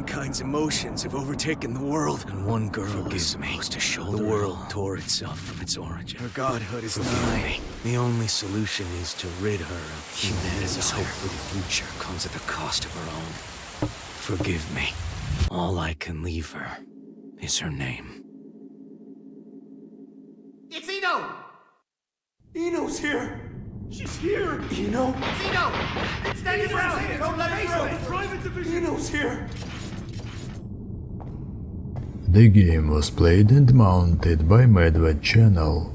Mankind's emotions have overtaken the world, and one girl is supposed to shoulder the world tore itself from its origin. Her godhood is nigh. The only solution is to rid her of humanity's hope for the future comes at the cost of her own. Forgive me. All I can leave her is her name. It's Eno! Eno's here! She's here! Eno? It's Eno! It's Nathan Brown! Don't let her through! Private division! Eno's here! The game was played and mounted by MadVed Channel.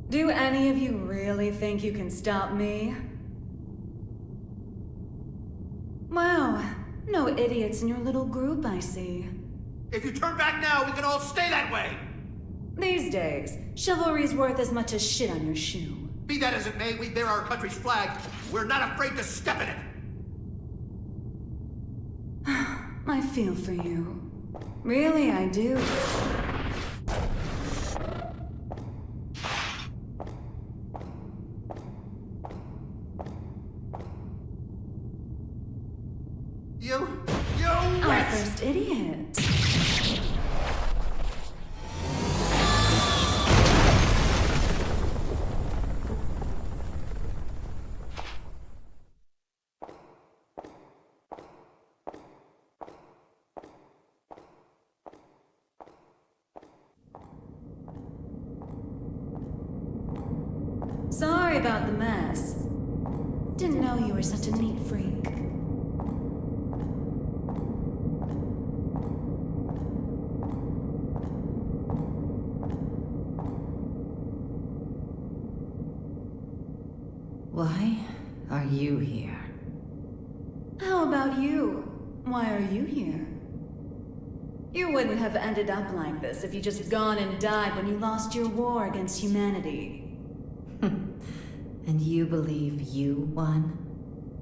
Do any of you really think you can stop me? Wow, no idiots in your little group, I see. If you turn back now, we can all stay that way! These days, chivalry's worth as much as shit on your shoe. Be that as it may, we bear our country's flag. We're not afraid to step in it! I feel for you. Really, I do. Our first idiot. Sorry about the mess. Didn't know you were such a neat freak. Why are you here? How about you? Why are you here? You wouldn't have ended up like this if you just gone and died when you lost your war against humanity. And you believe you won?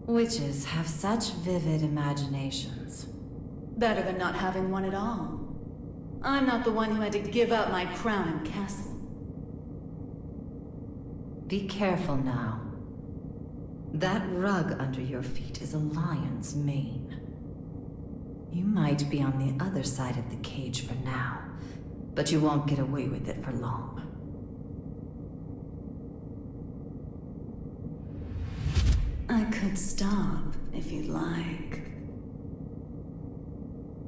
Witches have such vivid imaginations. Better than not having one at all. I'm not the one who had to give up my crown and castle. Be careful now. That rug under your feet is a lion's mane. You might be on the other side of the cage for now, but you won't get away with it for long. I could stop if you'd like.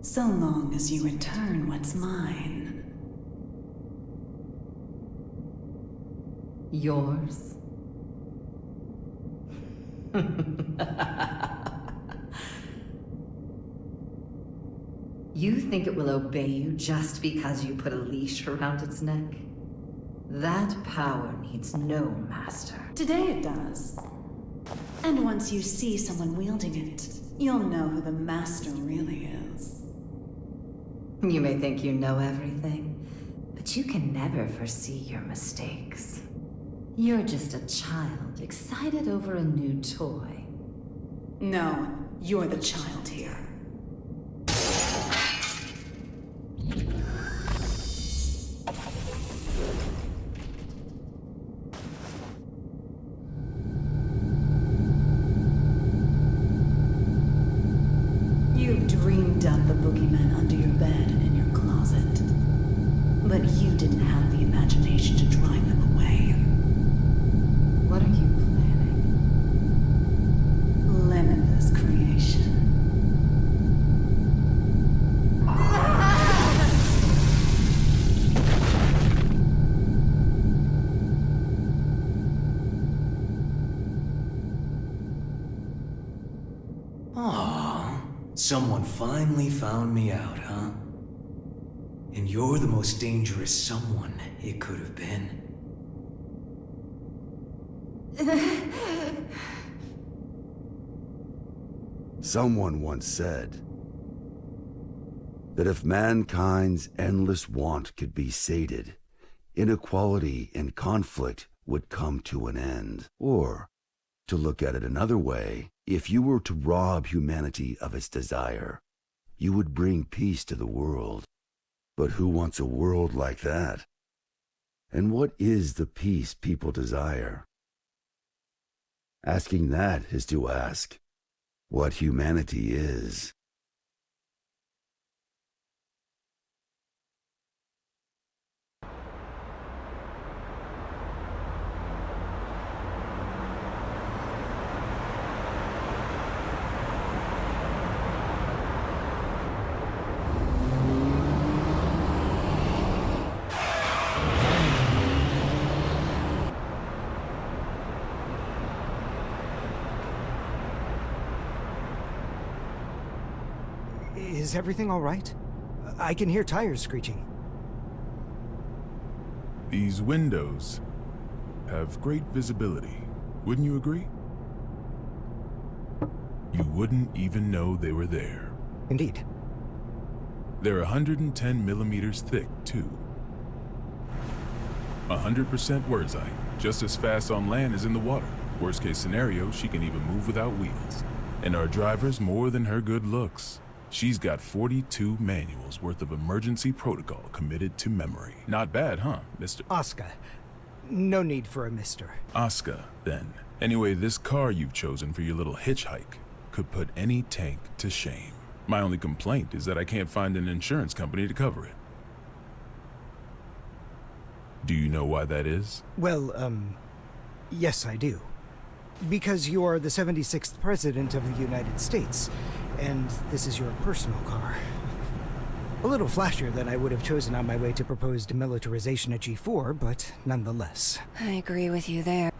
So long as you return what's mine. Yours? You think it will obey you just because you put a leash around its neck? That power needs no master. Today it does. And once you see someone wielding it, you'll know who the master really is. You may think you know everything, but you can never foresee your mistakes. You're just a child excited over a new toy. No, you're the child here. You've dreamed up the boogeyman under your bed and in your closet. But you didn't have the imagination to drive them away. What are you planning? Limitless creation. Aw, someone finally found me out, huh? And you're the most dangerous someone it could have been. Someone once said that if mankind's endless want could be sated, inequality and conflict would come to an end. Or, to look at it another way, if you were to rob humanity of its desire, you would bring peace to the world. But who wants a world like that? And what is the peace people desire? Asking that is to ask what humanity is. Is everything all right? I can hear tires screeching. These windows have great visibility. Wouldn't you agree? You wouldn't even know they were there. Indeed. They're 110 millimeters thick, too. 100% words eye, just as fast on land as in the water. Worst case scenario, she can even move without wheels. And our driver's more than her good looks. She's got 42 manuals worth of emergency protocol committed to memory. Not bad, huh, Mr. Oscar. No need for a mister. Oscar, then. Anyway, this car you've chosen for your little hitchhike could put any tank to shame. My only complaint is that I can't find an insurance company to cover it. Do you know why that is? Well, yes I do. Because you're the 76th President of the United States, and this is your personal car. A little flashier than I would have chosen on my way to proposed demilitarization at G4, but nonetheless. I agree with you there.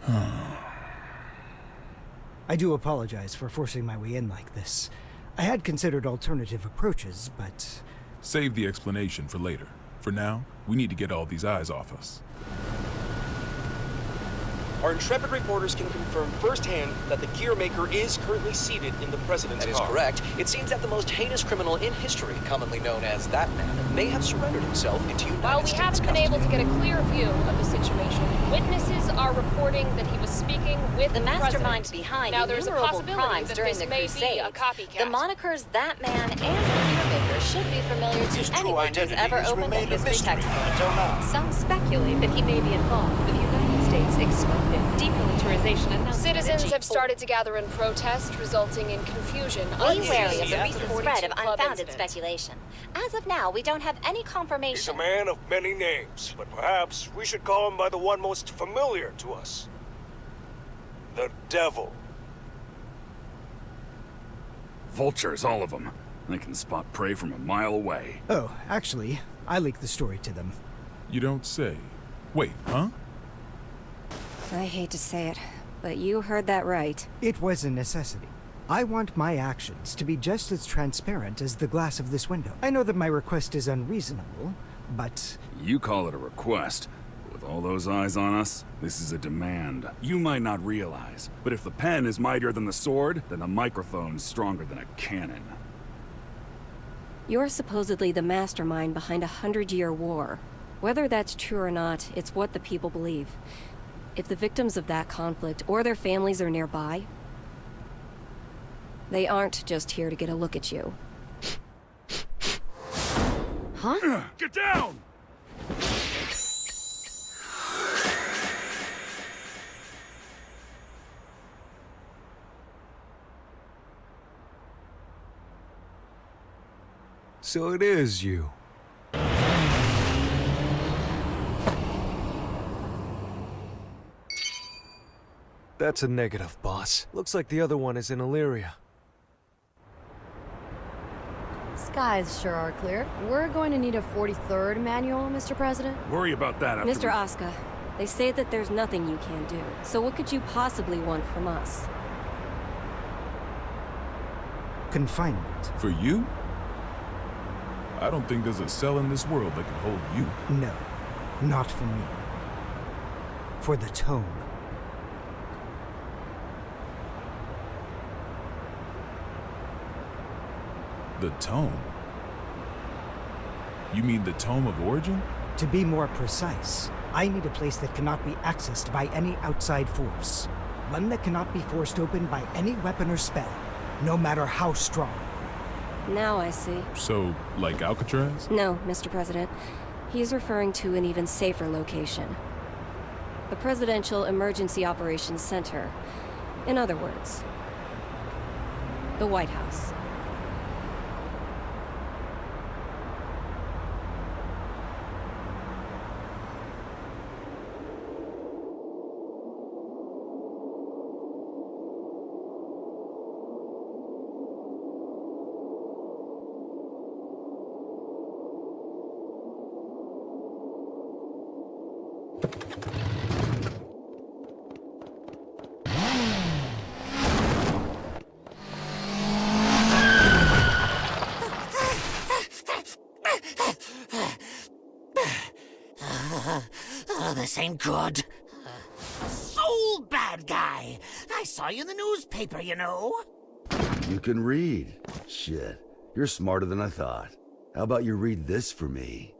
I do apologize for forcing my way in like this. I had considered alternative approaches, but... Save the explanation for later. For now, we need to get all these eyes off us. Our intrepid reporters can confirm firsthand that the gear maker is currently seated in the president's car. That is correct. It seems that the most heinous criminal in history, commonly known as that man, may have surrendered himself into United While we States haven't been able to get a clear view of the situation, witnesses are reporting that he was speaking with the mastermind president. behind now, there's a innumerable possibility crimes that during this the may Crusades. be a copycat. The monikers that man and the gear maker should be familiar His to true anyone who's identity ever has opened a remained a history mystery textbook. until now. Some speculate that he may be involved with the United States expected demilitarization announcement. Citizens have started to gather in protest, resulting in confusion. Be wary of the recent Unseated spread of 42 club unfounded incident. speculation. As of now, we don't have any He's a confirmation. man of many names, but perhaps we should call him by the one most familiar to us. The Devil. Vultures, all of them. They can spot prey from a mile away. Oh, actually, I leaked the story to them. You don't say. Wait, huh? I hate to say it, but you heard that right. It was a necessity. I want my actions to be just as transparent as the glass of this window. I know that my request is unreasonable, but... You call it a request. With all those eyes on us, this is a demand. You might not realize, but if the pen is mightier than the sword, then the microphone's stronger than a cannon. You're supposedly the mastermind behind a 100-year war. Whether that's true or not, it's what the people believe. If the victims of that conflict or their families are nearby, they aren't just here to get a look at you. Huh? Get down! So it is you. That's a negative, boss. Looks like the other one is in Illyria. Skies sure are clear. We're going to need a 43rd manual, Mr. President. Worry about that after Mr. Oscar, they say that there's nothing you can't do. So what could you possibly want from us? Confinement. For you? I don't think there's a cell in this world that can hold you. No, not for me. For the tome. The tome? You mean the tome of origin? To be more precise, I need a place that cannot be accessed by any outside force. One that cannot be forced open by any weapon or spell, no matter how strong. Now I see. So, like Alcatraz? No, Mr. President. He's referring to an even safer location. The Presidential Emergency Operations Center. In other words, the White House. This ain't good. Sol Badguy! I saw you in the newspaper, you know. You can read. Shit, you're smarter than I thought. How about you read this for me?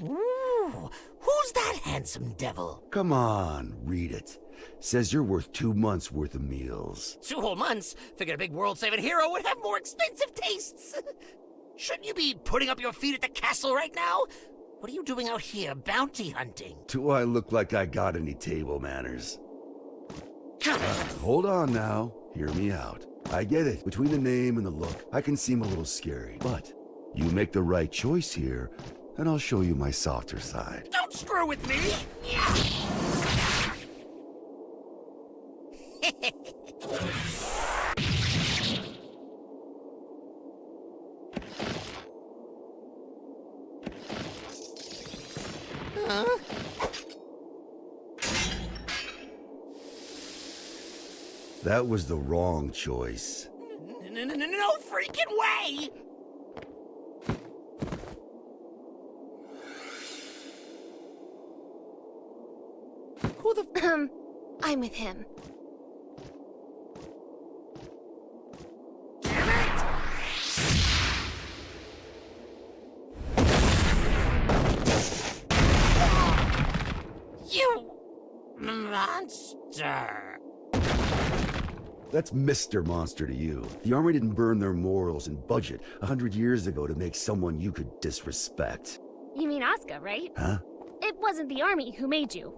Ooh, who's that handsome devil? Come on, read it. Says you're worth 2 months' worth of meals. 2 whole months? Figured a big world-saving hero would have more expensive tastes. Shouldn't you be putting up your feet at the castle right now? What are you doing out here, bounty hunting? Do I look like I got any table manners? Hold on now. Hear me out. I get it. Between the name and the look, I can seem a little scary. But you make the right choice here, and I'll show you my softer side. Don't screw with me! Huh? That was the wrong choice. No freaking way! Who the I'm with him. You monster! That's Mr. Monster to you. The Army didn't burn their morals and budget 100 years ago to make someone you could disrespect. You mean Asuka, right? Huh? It wasn't the Army who made you.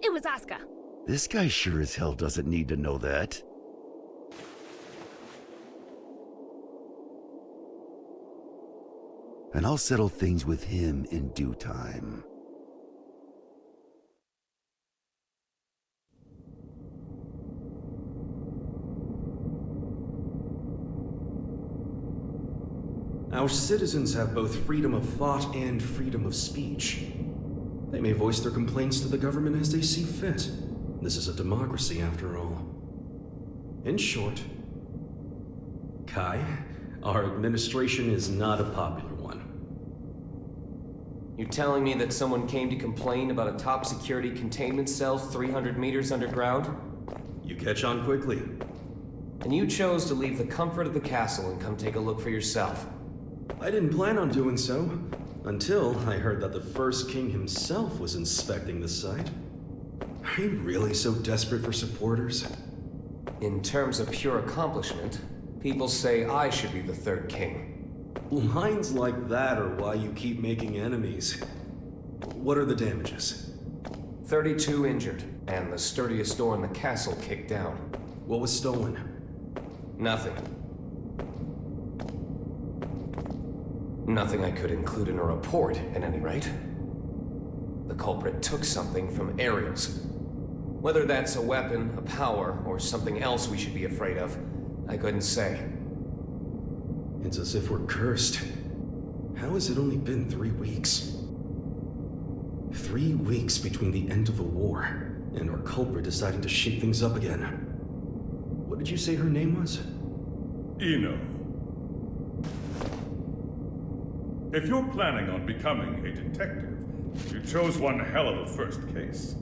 It was Asuka. This guy sure as hell doesn't need to know that. And I'll settle things with him in due time. Our citizens have both freedom of thought and freedom of speech. They may voice their complaints to the government as they see fit. This is a democracy, after all. In short, Ky, our administration is not a popular one. You're telling me that someone came to complain about a top security containment cell 300 meters underground? You catch on quickly. And you chose to leave the comfort of the castle and come take a look for yourself. I didn't plan on doing so, until I heard that the first king himself was inspecting the site. Are you really so desperate for supporters? In terms of pure accomplishment, people say I should be the third king. Lines like that are why you keep making enemies. What are the damages? 32 injured, and the sturdiest door in the castle kicked down. What was stolen? Nothing. Nothing I could include in a report, at any rate. The culprit took something from Aerials. Whether that's a weapon, a power, or something else we should be afraid of, I couldn't say. It's as if we're cursed. How has it only been 3 weeks? 3 weeks between the end of the war and our culprit deciding to shake things up again. What did you say her name was? Eno. If you're planning on becoming a detective, you chose one hell of a first case.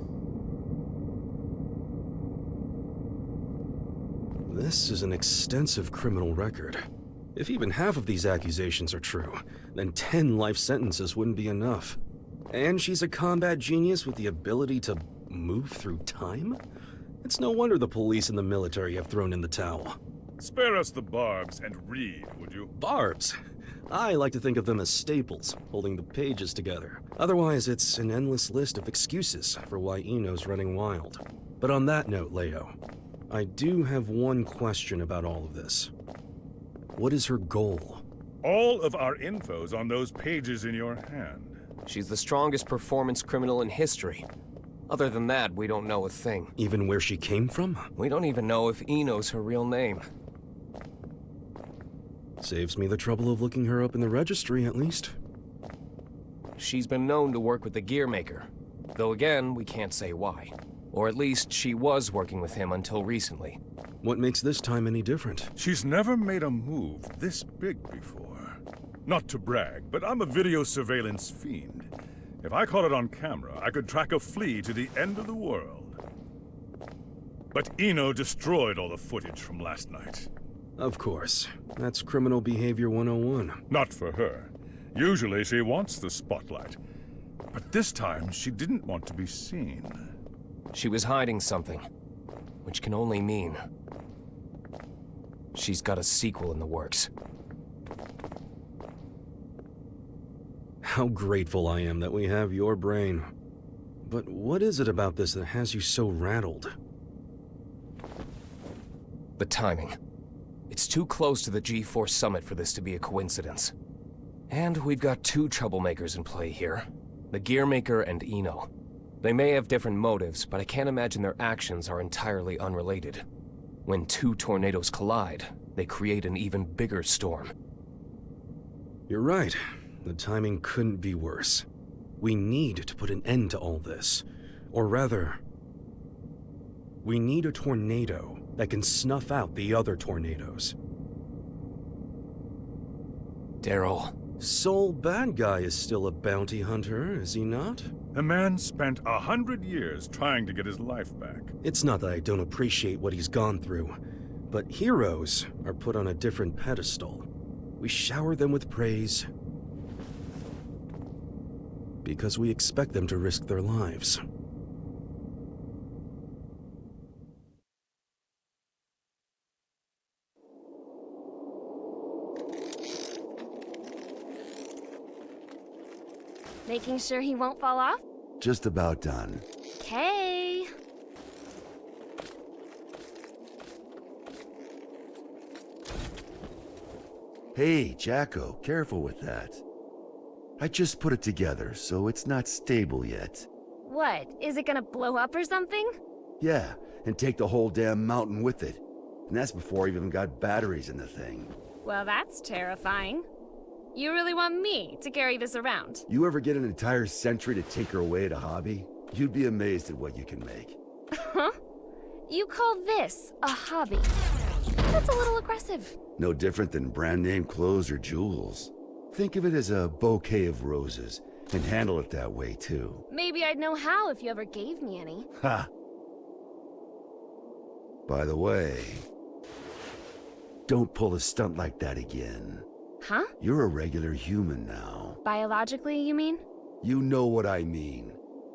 This is an extensive criminal record. If even half of these accusations are true, then 10 life sentences wouldn't be enough. And she's a combat genius with the ability to move through time? It's no wonder the police and the military have thrown in the towel. Spare us the barbs and read, would you? Barbs? I like to think of them as staples, holding the pages together. Otherwise, it's an endless list of excuses for why Eno's running wild. But on that note, Leo, I do have one question about all of this. What is her goal? All of our info's on those pages in your hand. She's the strongest performance criminal in history. Other than that, we don't know a thing. Even where she came from? We don't even know if Eno's her real name. Saves me the trouble of looking her up in the registry, at least. She's been known to work with the gear maker. Though again, we can't say why. Or at least she was working with him until recently. What makes this time any different? She's never made a move this big before. Not to brag, but I'm a video surveillance fiend. If I caught it on camera, I could track a flea to the end of the world. But Eno destroyed all the footage from last night. Of course. That's criminal behavior 101. Not for her. Usually she wants the spotlight. But this time, she didn't want to be seen. She was hiding something. Which can only mean she's got a sequel in the works. How grateful I am that we have your brain. But what is it about this that has you so rattled? The timing. It's too close to the G4 summit for this to be a coincidence. And we've got two troublemakers in play here. The Gearmaker and Eno. They may have different motives, but I can't imagine their actions are entirely unrelated. When two tornadoes collide, they create an even bigger storm. You're right. The timing couldn't be worse. We need to put an end to all this. Or rather, we need a tornado that can snuff out the other tornadoes. Daryl. Sol Badguy is still a bounty hunter, is he not? The man spent 100 years trying to get his life back. It's not that I don't appreciate what he's gone through, but heroes are put on a different pedestal. We shower them with praise because we expect them to risk their lives. Making sure he won't fall off? Just about done. Okay. Hey, Jacko, careful with that. I just put it together, so it's not stable yet. What? Is it gonna blow up or something? Yeah, and take the whole damn mountain with it. And that's before I even got batteries in the thing. Well, that's terrifying. You really want me to carry this around? You ever get an entire century to take her away at a hobby? You'd be amazed at what you can make. Huh? You call this a hobby? That's a little aggressive. No different than brand name clothes or jewels. Think of it as a bouquet of roses, and handle it that way too. Maybe I'd know how if you ever gave me any. Ha! By the way, don't pull a stunt like that again. Huh? You're a regular human now. Biologically, you mean? You know what I mean.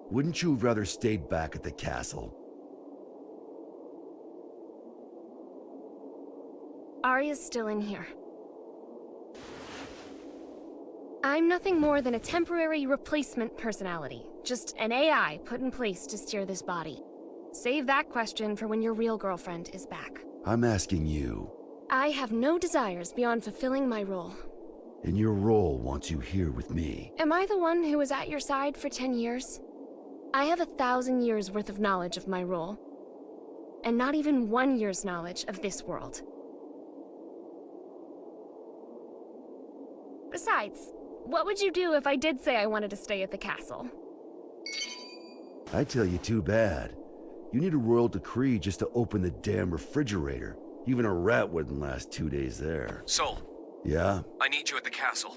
Wouldn't you have rather stayed back at the castle? Arya's still in here. I'm nothing more than a temporary replacement personality. Just an AI put in place to steer this body. Save that question for when your real girlfriend is back. I'm asking you. I have no desires beyond fulfilling my role. And your role wants you here with me. Am I the one who was at your side for 10 years? I have 1,000 years worth of knowledge of my role. And not even 1 year's knowledge of this world. Besides, what would you do if I did say I wanted to stay at the castle? I tell you, too bad. You need a royal decree just to open the damn refrigerator. Even a rat wouldn't last 2 days there. Sol. Yeah? I need you at the castle.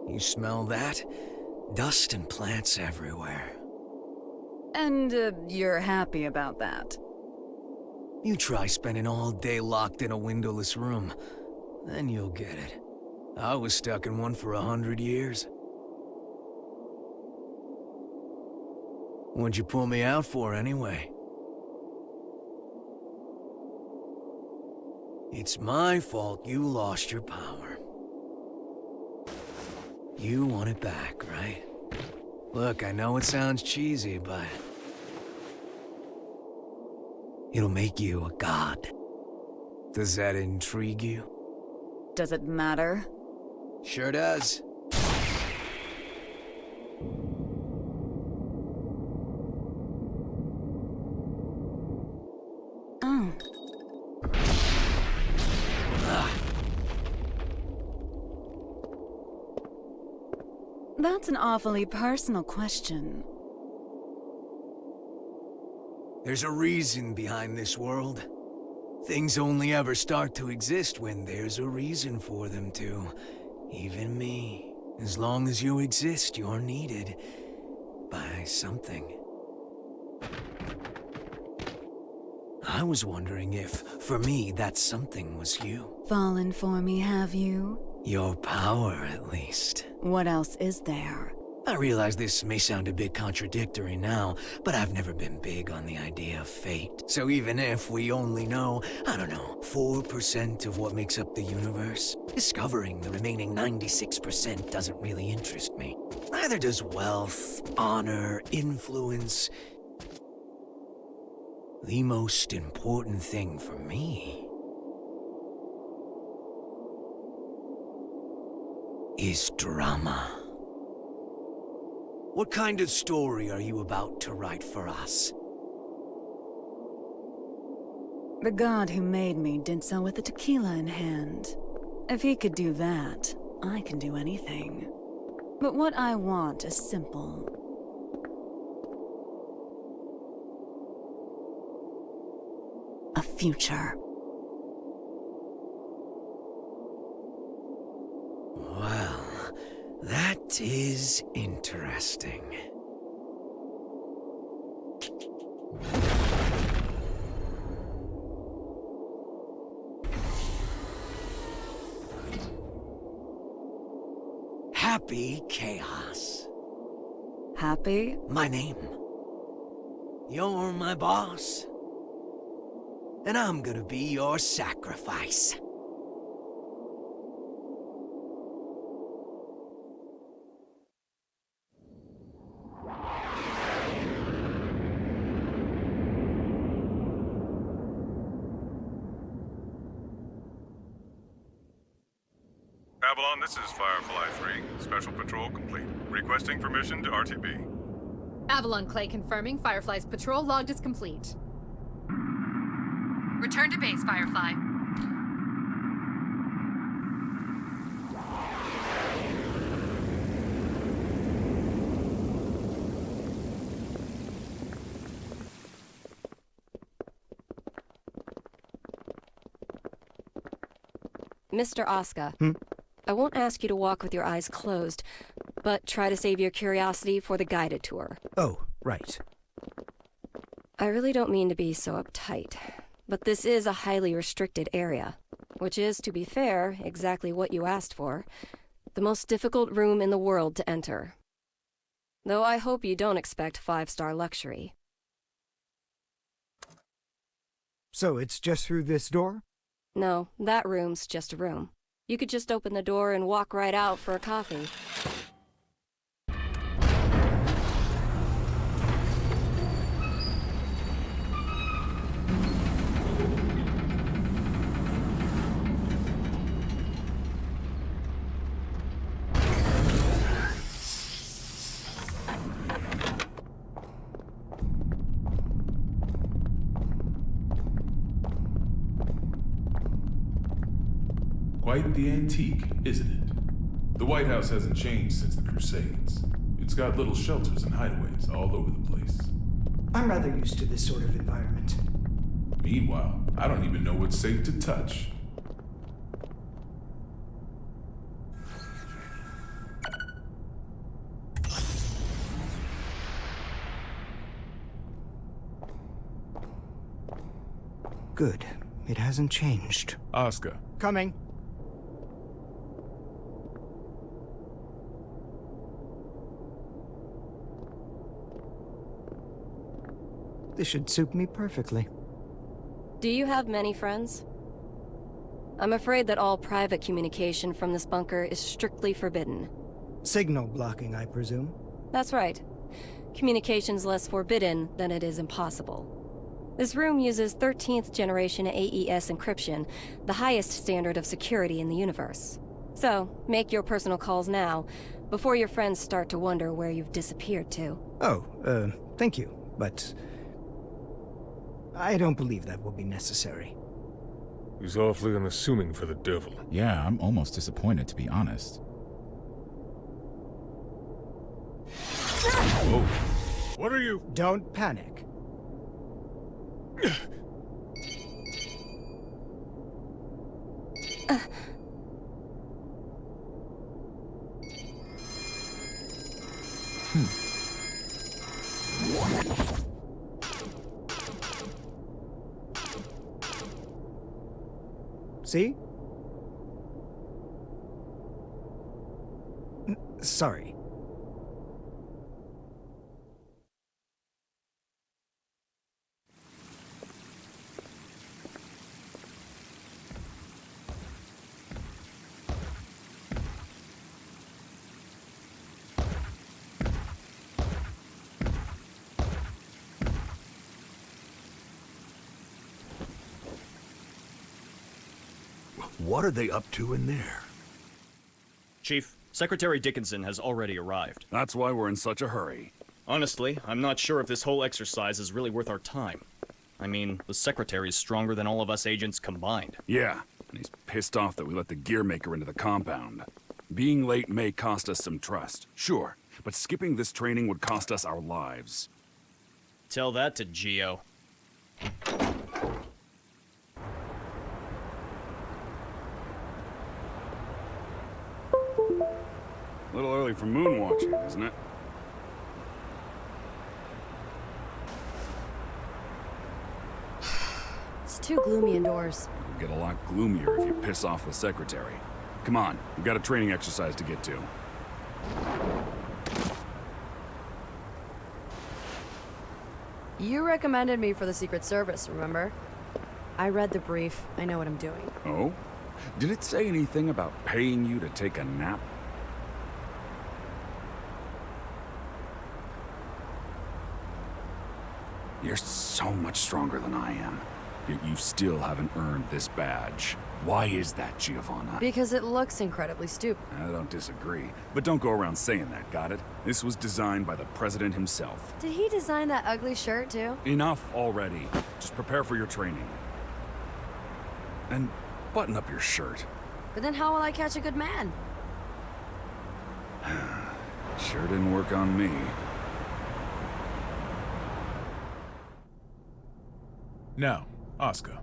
You smell that? Dust and plants everywhere. And you're happy about that? You try spending all day locked in a windowless room, then you'll get it. I was stuck in one for 100 years. What'd you pull me out for, anyway? It's my fault you lost your power. You want it back, right? Look, I know it sounds cheesy, but... it'll make you a god. Does that intrigue you? Does it matter? Sure does. Oh. That's an awfully personal question. There's a reason behind this world. Things only ever start to exist when there's a reason for them to. Even me. As long as you exist, you're needed by something. I was wondering if, for me, that something was you. Fallen for me, have you? Your power, at least. What else is there? I realize this may sound a bit contradictory now, but I've never been big on the idea of fate. So even if we only know, 4% of what makes up the universe, discovering the remaining 96% doesn't really interest me. Neither does wealth, honor, influence. The most important thing for me is drama. What kind of story are you about to write for us? The god who made me did so with a tequila in hand. If he could do that, I can do anything. But what I want is simple. A future. Well, that is interesting. Happy Chaos. Happy? My name. You're my boss. And I'm gonna be your sacrifice. Avalon, this is Firefly 3. Special patrol complete. Requesting permission to RTB. Avalon Clay confirming Firefly's patrol logged is complete. Return to base, Firefly. Mr. Asuka, I won't ask you to walk with your eyes closed, but try to save your curiosity for the guided tour. Oh, right. I really don't mean to be so uptight, but this is a highly restricted area, which is, to be fair, exactly what you asked for. The most difficult room in the world to enter. Though I hope you don't expect 5-star luxury. So it's just through this door? No, that room's just a room. You could just open the door and walk right out for a coffee. Quite the antique, isn't it? The White House hasn't changed since the Crusades. It's got little shelters and hideaways all over the place. I'm rather used to this sort of environment. Meanwhile, I don't even know what's safe to touch. Good. It hasn't changed. Oscar. Coming. This should suit me perfectly. Do you have many friends? I'm afraid that all private communication from this bunker is strictly forbidden. Signal blocking, I presume? That's right. Communication's less forbidden than it is impossible. This room uses 13th generation AES encryption, the highest standard of security in the universe. So, make your personal calls now, before your friends start to wonder where you've disappeared to. Oh, thank you, but I don't believe that will be necessary. He's awfully unassuming for the devil. Yeah, I'm almost disappointed, to be honest. Whoa. What are you? Don't panic. See? Sorry. What are they up to in there? Chief, Secretary Dickinson has already arrived. That's why we're in such a hurry. Honestly, I'm not sure if this whole exercise is really worth our time. I mean, the Secretary's stronger than all of us agents combined. Yeah, and he's pissed off that we let the gearmaker into the compound. Being late may cost us some trust, sure, but skipping this training would cost us our lives. Tell that to Geo. A little early for moon watching, isn't it? It's too gloomy indoors. It'll get a lot gloomier if you piss off the Secretary. Come on, we've got a training exercise to get to. You recommended me for the Secret Service, remember? I read the brief. I know what I'm doing. Oh? Did it say anything about paying you to take a nap? You're so much stronger than I am, yet you still haven't earned this badge. Why is that, Giovanna? Because it looks incredibly stupid. I don't disagree, but don't go around saying that, got it? This was designed by the president himself. Did he design that ugly shirt, too? Enough already. Just prepare for your training. And button up your shirt. But then how will I catch a good man? Sure didn't work on me. Now, Oscar.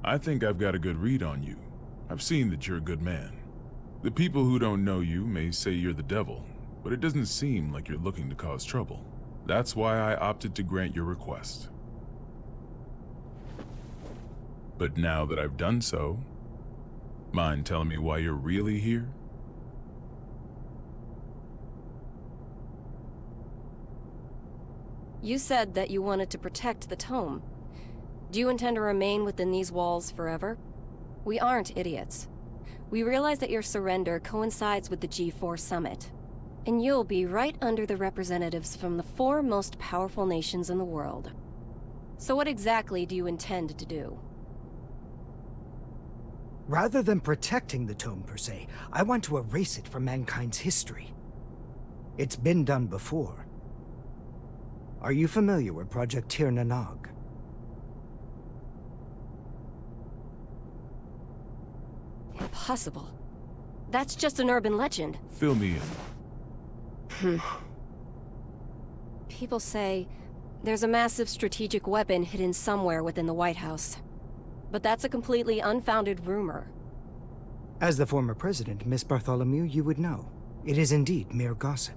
I think I've got a good read on you. I've seen that you're a good man. The people who don't know you may say you're the devil, but it doesn't seem like you're looking to cause trouble. That's why I opted to grant your request. But now that I've done so, mind telling me why you're really here? You said that you wanted to protect the tome. Do you intend to remain within these walls forever? We aren't idiots. We realize that your surrender coincides with the G4 summit, and you'll be right under the representatives from the 4 most powerful nations in the world. So what exactly do you intend to do? Rather than protecting the tome per se, I want to erase it from mankind's history. It's been done before. Are you familiar with Project Tir Nanog? Impossible. That's just an urban legend. Fill me in. People say there's a massive strategic weapon hidden somewhere within the White House. But that's a completely unfounded rumor. As the former president, Miss Bartholomew, you would know. It is indeed mere gossip.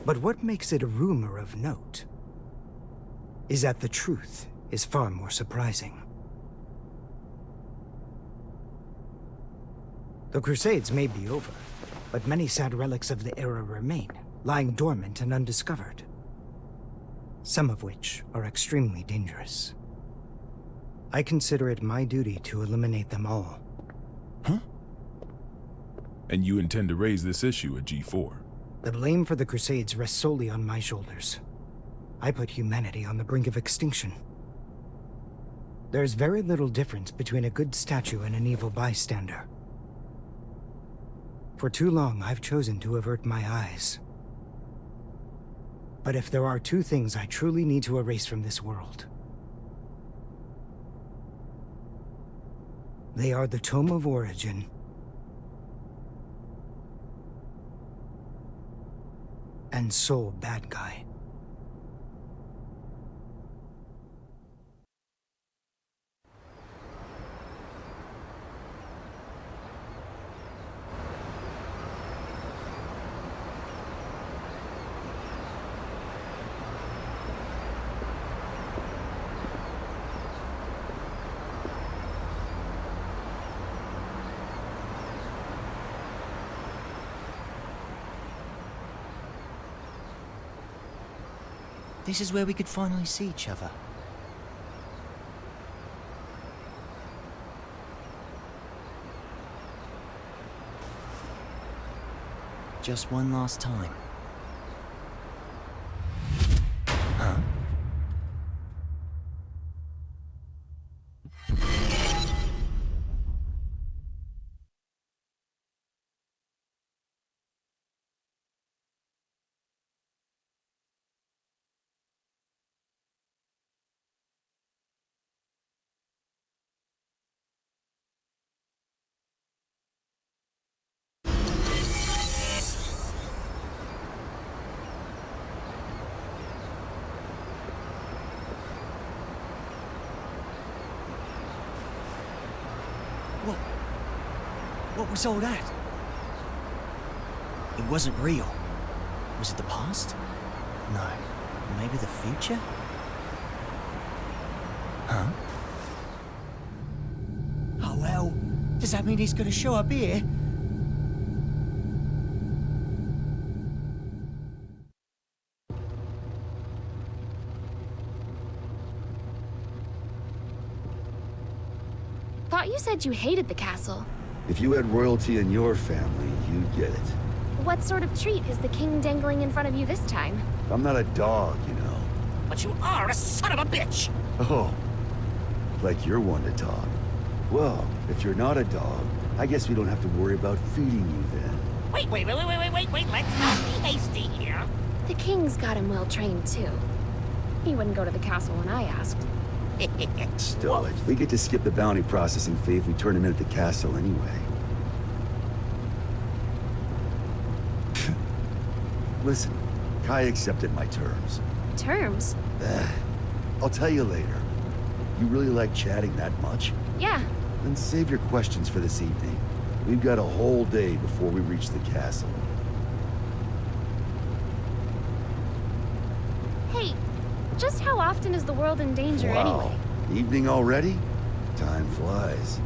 But what makes it a rumor of note? is that the truth is far more surprising. The Crusades may be over, but many sad relics of the era remain, lying dormant and undiscovered. Some of which are extremely dangerous. I consider it my duty to eliminate them all. Huh? And you intend to raise this issue at G4? The blame for the Crusades rests solely on my shoulders. I put humanity on the brink of extinction. There's very little difference between a good statue and an evil bystander. For too long, I've chosen to avert my eyes. But if there are two things I truly need to erase from this world, they are the Tome of Origin and Sol Badguy. This is where we could finally see each other. Just one last time. Huh? What was all that? It wasn't real. Was it the past? No. Maybe the future? Huh? Oh well, does that mean he's gonna show up here? Thought you said you hated the castle. If you had royalty in your family, you'd get it. What sort of treat is the king dangling in front of you this time? I'm not a dog, you know. But you are a son of a bitch! Oh, like you're one to talk. Well, if you're not a dog, I guess we don't have to worry about feeding you then. Wait, let's not be hasty here. The king's got him well trained too. He wouldn't go to the castle when I asked. Stow it. We get to skip the bounty processing fee if we turn him in at the castle anyway. Listen, Ky accepted my terms. Terms? I'll tell you later. You really like chatting that much? Yeah. Then save your questions for this evening. We've got a whole day before we reach the castle. Hey, just how often is the world in danger anyway? Evening already? Time flies.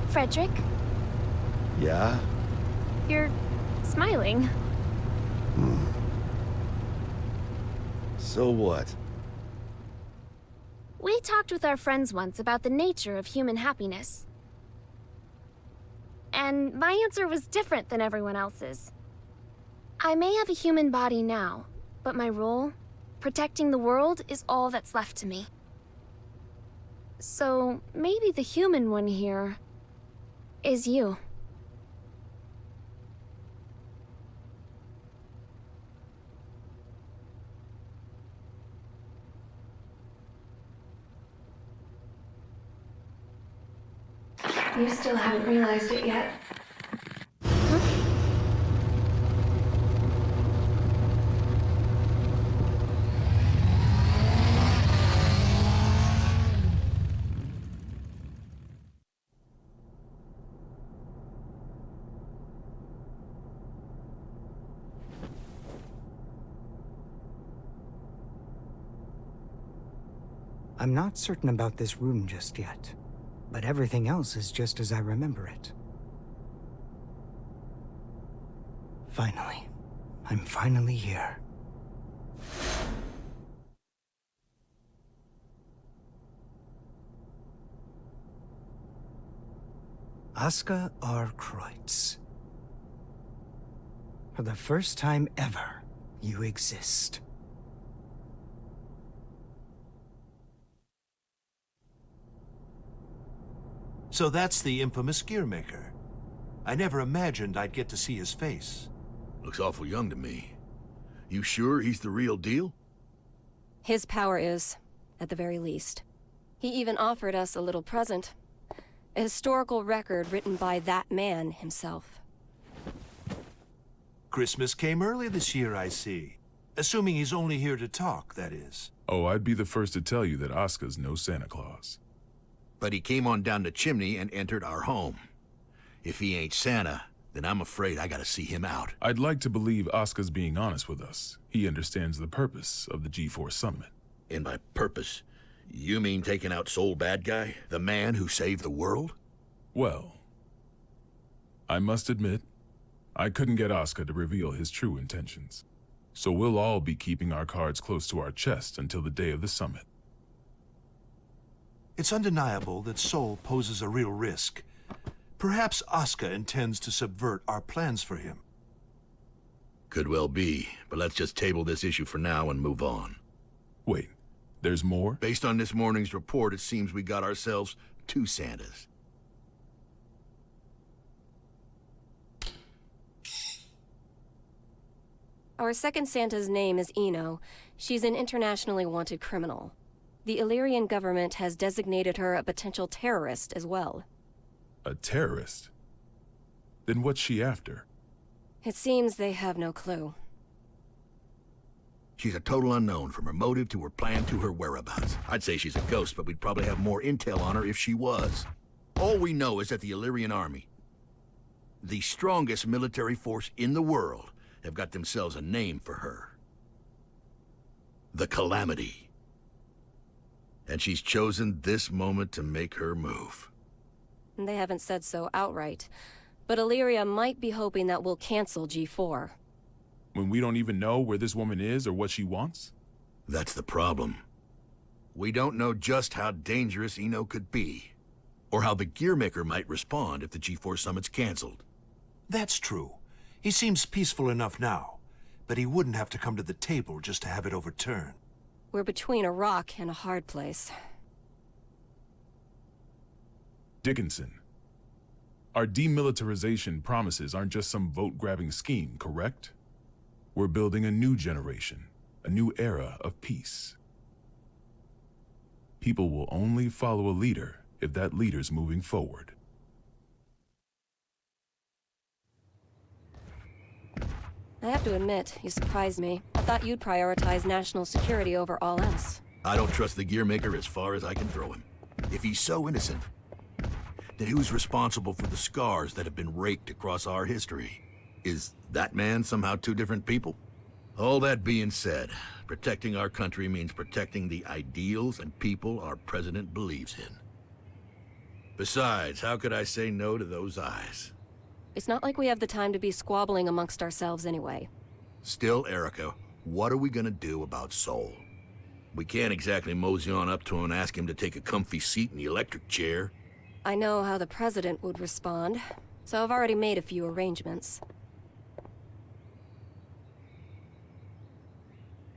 Frederick? Yeah? You're smiling. So what? We talked with our friends once about the nature of human happiness. And my answer was different than everyone else's. I may have a human body now, but my role, protecting the world, is all that's left to me. So maybe the human one here is you. You still haven't realized it yet. I'm not certain about this room just yet, but everything else is just as I remember it. Finally. I'm finally here. Aska R. Kreutz. For the first time ever, you exist. So that's the infamous gearmaker. I never imagined I'd get to see his face. Looks awful young to me. You sure he's the real deal? His power is, at the very least. He even offered us a little present. A historical record written by that man himself. Christmas came early this year, I see. Assuming he's only here to talk, that is. Oh, I'd be the first to tell you that Oscar's no Santa Claus. But he came on down the chimney and entered our home. If he ain't Santa, then I'm afraid I gotta see him out. I'd like to believe Oscar's being honest with us. He understands the purpose of the G4 summit. And by purpose, you mean taking out Sol Badguy, the man who saved the world? Well, I must admit, I couldn't get Oscar to reveal his true intentions. So we'll all be keeping our cards close to our chest until the day of the summit. It's undeniable that Sol poses a real risk. Perhaps Oscar intends to subvert our plans for him. Could well be, but let's just table this issue for now and move on. Wait, there's more? Based on this morning's report, it seems we got ourselves 2 Santas. Our second Santa's name is Eno. She's an internationally wanted criminal. The Illyrian government has designated her a potential terrorist as well. A terrorist? Then what's she after? It seems they have no clue. She's a total unknown, from her motive to her plan to her whereabouts. I'd say she's a ghost, but we'd probably have more intel on her if she was. All we know is that the Illyrian army, the strongest military force in the world, have got themselves a name for her. The Calamity. And she's chosen this moment to make her move. They haven't said so outright, but Illyria might be hoping that we'll cancel G4. When we don't even know where this woman is or what she wants? That's the problem. We don't know just how dangerous Eno could be, or how the Gearmaker might respond if the G4 summit's canceled. That's true. He seems peaceful enough now, but he wouldn't have to come to the table just to have it overturned. We're between a rock and a hard place. Dickinson, our demilitarization promises aren't just some vote-grabbing scheme, correct? We're building a new generation, a new era of peace. People will only follow a leader if that leader's moving forward. I have to admit, you surprised me. I thought you'd prioritize national security over all else. I don't trust the Gearmaker as far as I can throw him. If he's so innocent, then who's responsible for the scars that have been raked across our history? Is that man somehow 2 different people? All that being said, protecting our country means protecting the ideals and people our president believes in. Besides, how could I say no to those eyes? It's not like we have the time to be squabbling amongst ourselves anyway. Still, Erica, what are we gonna do about Sol? We can't exactly mosey on up to him and ask him to take a comfy seat in the electric chair. I know how the president would respond, so I've already made a few arrangements.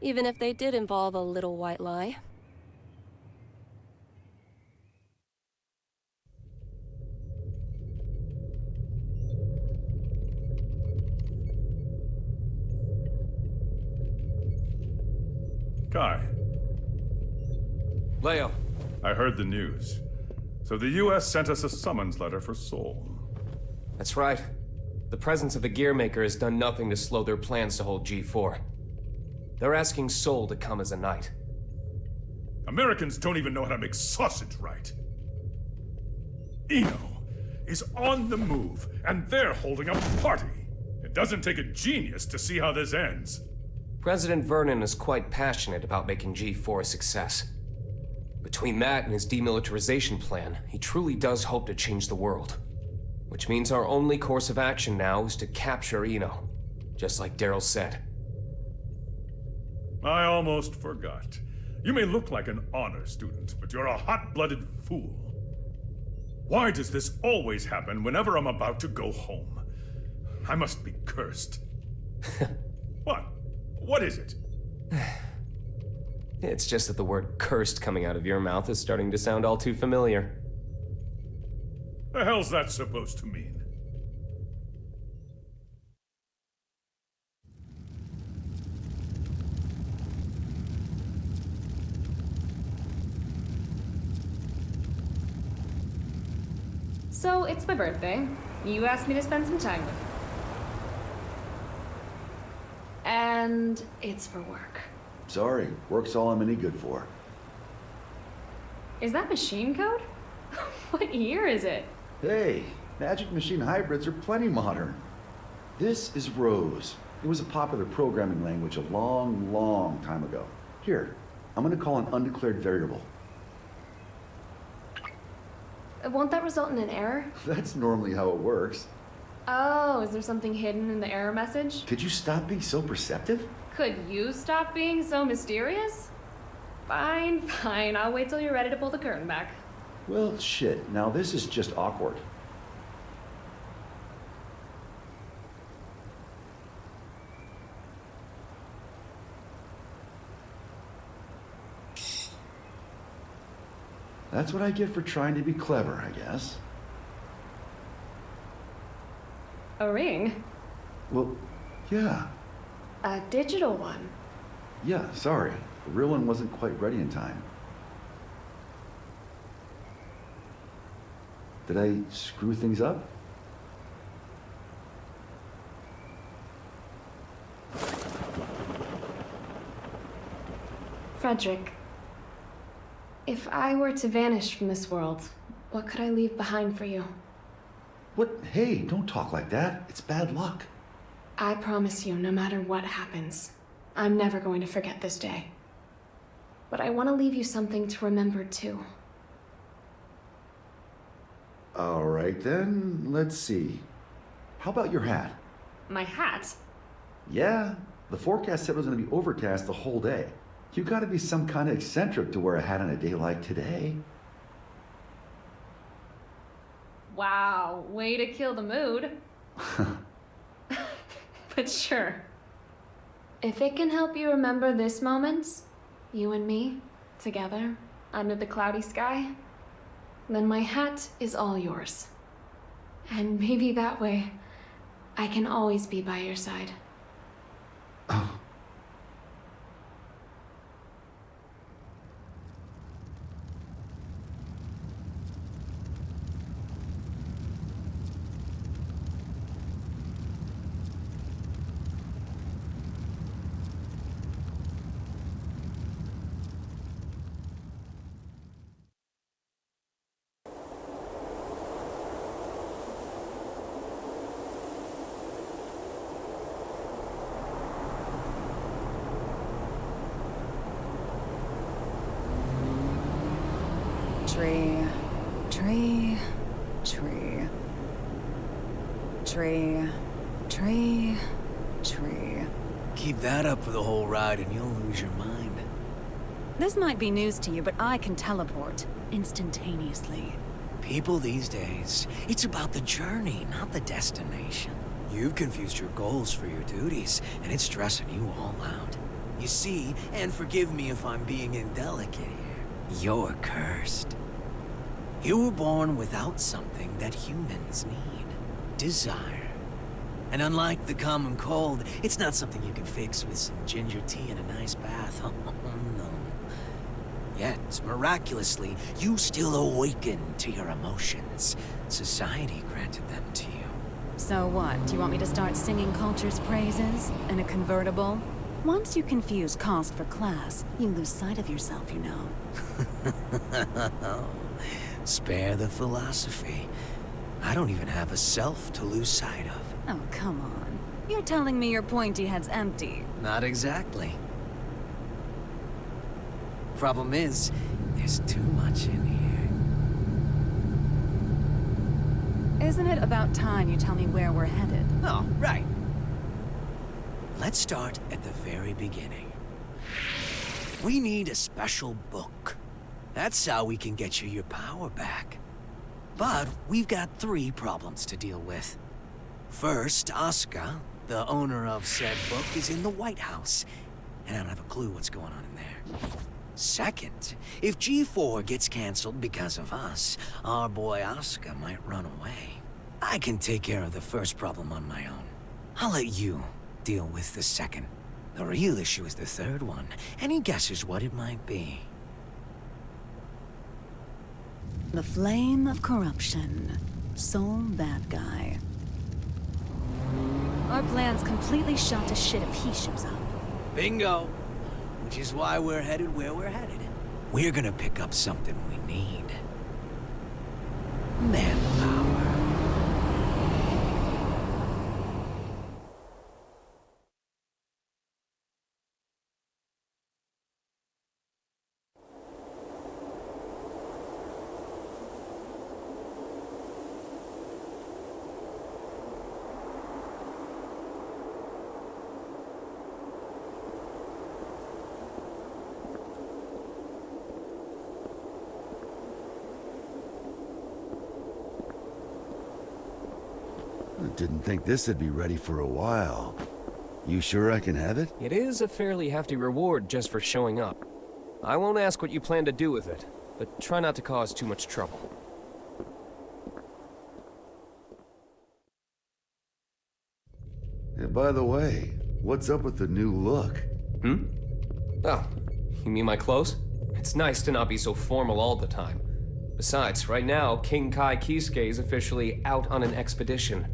Even if they did involve a little white lie. Ky. Leo. I heard the news. So the US sent us a summons letter for Sol. That's right. The presence of the Gearmaker has done nothing to slow their plans to hold G4. They're asking Sol to come as a knight. Americans don't even know how to make sausage right. Eno is on the move, and they're holding a party. It doesn't take a genius to see how this ends. President Vernon is quite passionate about making G4 a success. Between that and his demilitarization plan, he truly does hope to change the world. Which means our only course of action now is to capture Eno, just like Daryl said. I almost forgot. You may look like an honor student, but you're a hot-blooded fool. Why does this always happen whenever I'm about to go home? I must be cursed. What? What is it? It's just that the word cursed coming out of your mouth is starting to sound all too familiar. The hell's that supposed to mean? So, it's my birthday. You asked me to spend some time with you. And it's for work. Sorry, work's all I'm any good for. Is that machine code? What year is it? Hey, Magic Machine hybrids are plenty modern. This is Rose. It was a popular programming language a long, long time ago. Here, I'm gonna call an undeclared variable. Won't that result in an error? That's normally how it works. Oh, is there something hidden in the error message? Could you stop being so perceptive? Could you stop being so mysterious? Fine, fine. I'll wait till you're ready to pull the curtain back. Well, shit. Now this is just awkward. That's what I get for trying to be clever, I guess. A ring? Well, yeah. A digital one? Yeah, sorry. The real one wasn't quite ready in time. Did I screw things up? Frederick, if I were to vanish from this world, what could I leave behind for you? What? Hey, don't talk like that. It's bad luck. I promise you, no matter what happens, I'm never going to forget this day. But I want to leave you something to remember too. All right then, let's see. How about your hat? My hat? Yeah, the forecast said it was going to be overcast the whole day. You gotta be some kind of eccentric to wear a hat on a day like today. Wow, way to kill the mood. But sure. If it can help you remember this moment, you and me, together, under the cloudy sky, then my hat is all yours. And maybe that way, I can always be by your side. Oh. Tree, tree, tree. Tree, tree, tree. Keep that up for the whole ride and you'll lose your mind. This might be news to you, but I can teleport instantaneously. People these days, it's about the journey, not the destination. You've confused your goals for your duties, and it's stressing you all out. You see, and forgive me if I'm being indelicate here, you're cursed. You were born without something that humans need. Desire. And unlike the common cold, it's not something you can fix with some ginger tea and a nice bath. Oh, no. Yet, miraculously, you still awaken to your emotions. Society granted them to you. So what? Do you want me to start singing culture's praises in a convertible? Once you confuse cost for class, you lose sight of yourself, you know. Spare the philosophy. I don't even have a self to lose sight of. Oh, come on. You're telling me your pointy head's empty. Not exactly. Problem is, There's too much in here. Isn't it about time you tell me where we're headed? Oh, right. Let's start at the very beginning. We need a special book. That's how we can get you your power back. But we've got 3 problems to deal with. First, Asuka, the owner of said book, is in the White House, and I don't have a clue what's going on in there. Second, if G4 gets canceled because of us, our boy Asuka might run away. I can take care of the first problem on my own. I'll let you deal with the second. The real issue is the third one. Any guesses what it might be? The flame of corruption. Sol Badguy. Our plan's completely shot to shit if he shows up. Bingo! Which is why we're headed where we're headed. We're gonna pick up something we need. Manpower. Didn't think this would be ready for a while. You sure I can have it? It is a fairly hefty reward just for showing up. I won't ask what you plan to do with it, but try not to cause too much trouble. Yeah, by the way, what's up with the new look? Oh, you mean my clothes? It's nice to not be so formal all the time. Besides, right now, King Ky Kiske is officially out on an expedition.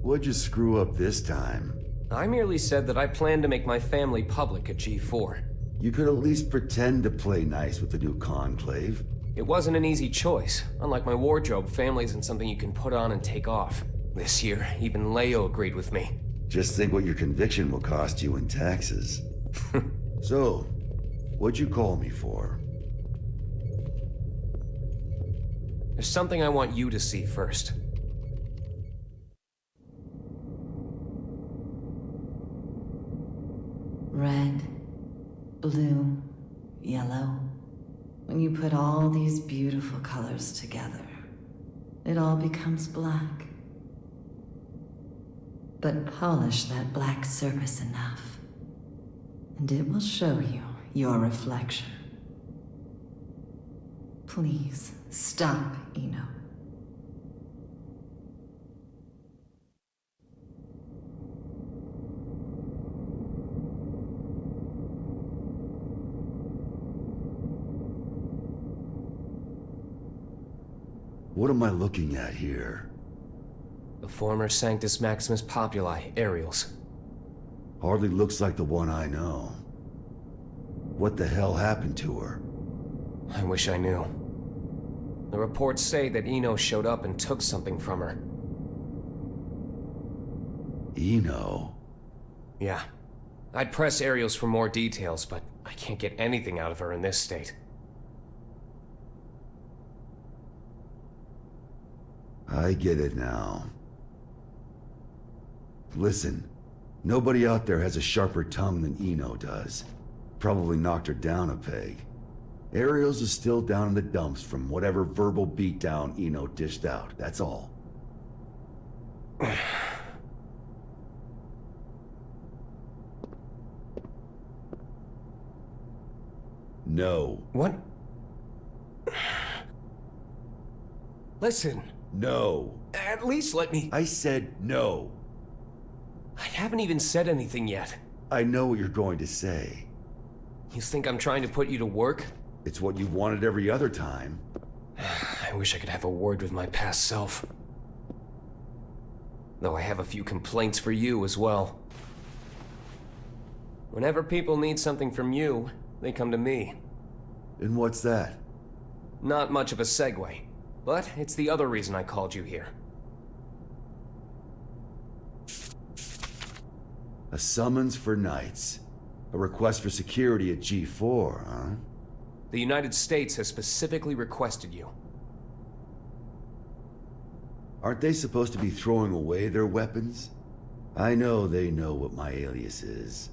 What'd you screw up this time? I merely said that I plan to make my family public at G4. You could at least pretend to play nice with the new conclave. It wasn't an easy choice. Unlike my wardrobe, family isn't something you can put on and take off. This year, even Leo agreed with me. Just think what your conviction will cost you in taxes. So, what'd you call me for? There's something I want you to see first. Red, blue, yellow. When you put all these beautiful colors together, it all becomes black. But polish that black surface enough, and it will show you your reflection. Please, stop, Eno. What am I looking at here? The former Sanctus Maximus Populi, Aerials. Hardly looks like the one I know. What the hell happened to her? I wish I knew. The reports say that Eno showed up and took something from her. Eno? Yeah. I'd press Aerials for more details, but I can't get anything out of her in this state. I get it now. Listen, nobody out there has a sharper tongue than Eno does. Probably knocked her down a peg. Aerials is still down in the dumps from whatever verbal beatdown Eno dished out, that's all. No. What? Listen. No. At least let me... I said no. I haven't even said anything yet. I know what you're going to say. You think I'm trying to put you to work? It's what you've wanted every other time. I wish I could have a word with my past self. Though I have a few complaints for you as well. Whenever people need something from you, they come to me. And what's that? Not much of a segue, but it's the other reason I called you here. A summons for knights. A request for security at G4, huh? The United States has specifically requested you. Aren't they supposed to be throwing away their weapons? I know they know what my alias is.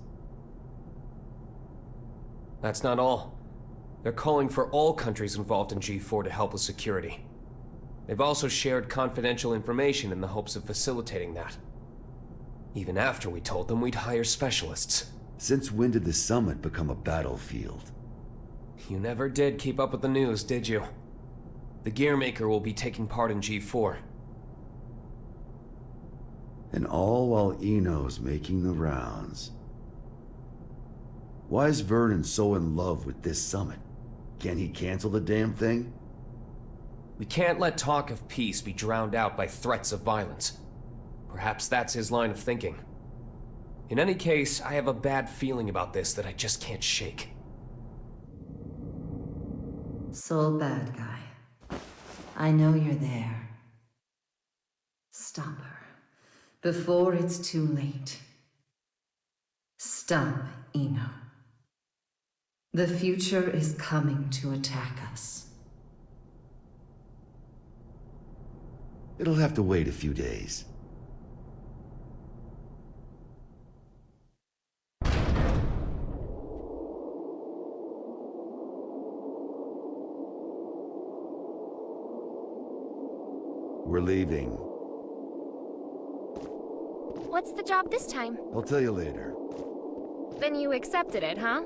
That's not all. They're calling for all countries involved in G4 to help with security. They've also shared confidential information in the hopes of facilitating that. Even after we told them we'd hire specialists. Since when did the summit become a battlefield? You never did keep up with the news, did you? The Gearmaker will be taking part in G4. And all while Eno's making the rounds. Why is Vernon so in love with this summit? Can he cancel the damn thing? We can't let talk of peace be drowned out by threats of violence. Perhaps that's his line of thinking. In any case, I have a bad feeling about this that I just can't shake. Sol Badguy, I know you're there. Stop her, before it's too late. Stop Eno. The future is coming to attack us. It'll have to wait a few days. We're leaving. What's the job this time? I'll tell you later. Then you accepted it, huh?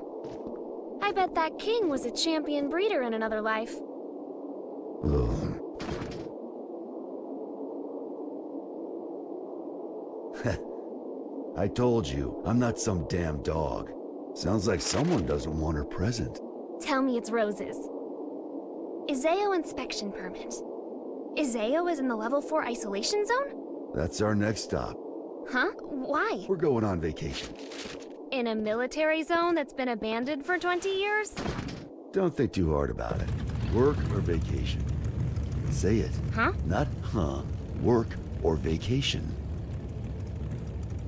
I bet that king was a champion breeder in another life. Ugh. I told you, I'm not some damn dog. Sounds like someone doesn't want her present. Tell me it's roses. Izeo inspection permit. Izeo is in the level 4 isolation zone? That's our next stop. Huh? Why? We're going on vacation. In a military zone that's been abandoned for 20 years? Don't think too hard about it. Work or vacation? Say it. Huh? Not huh. Work or vacation.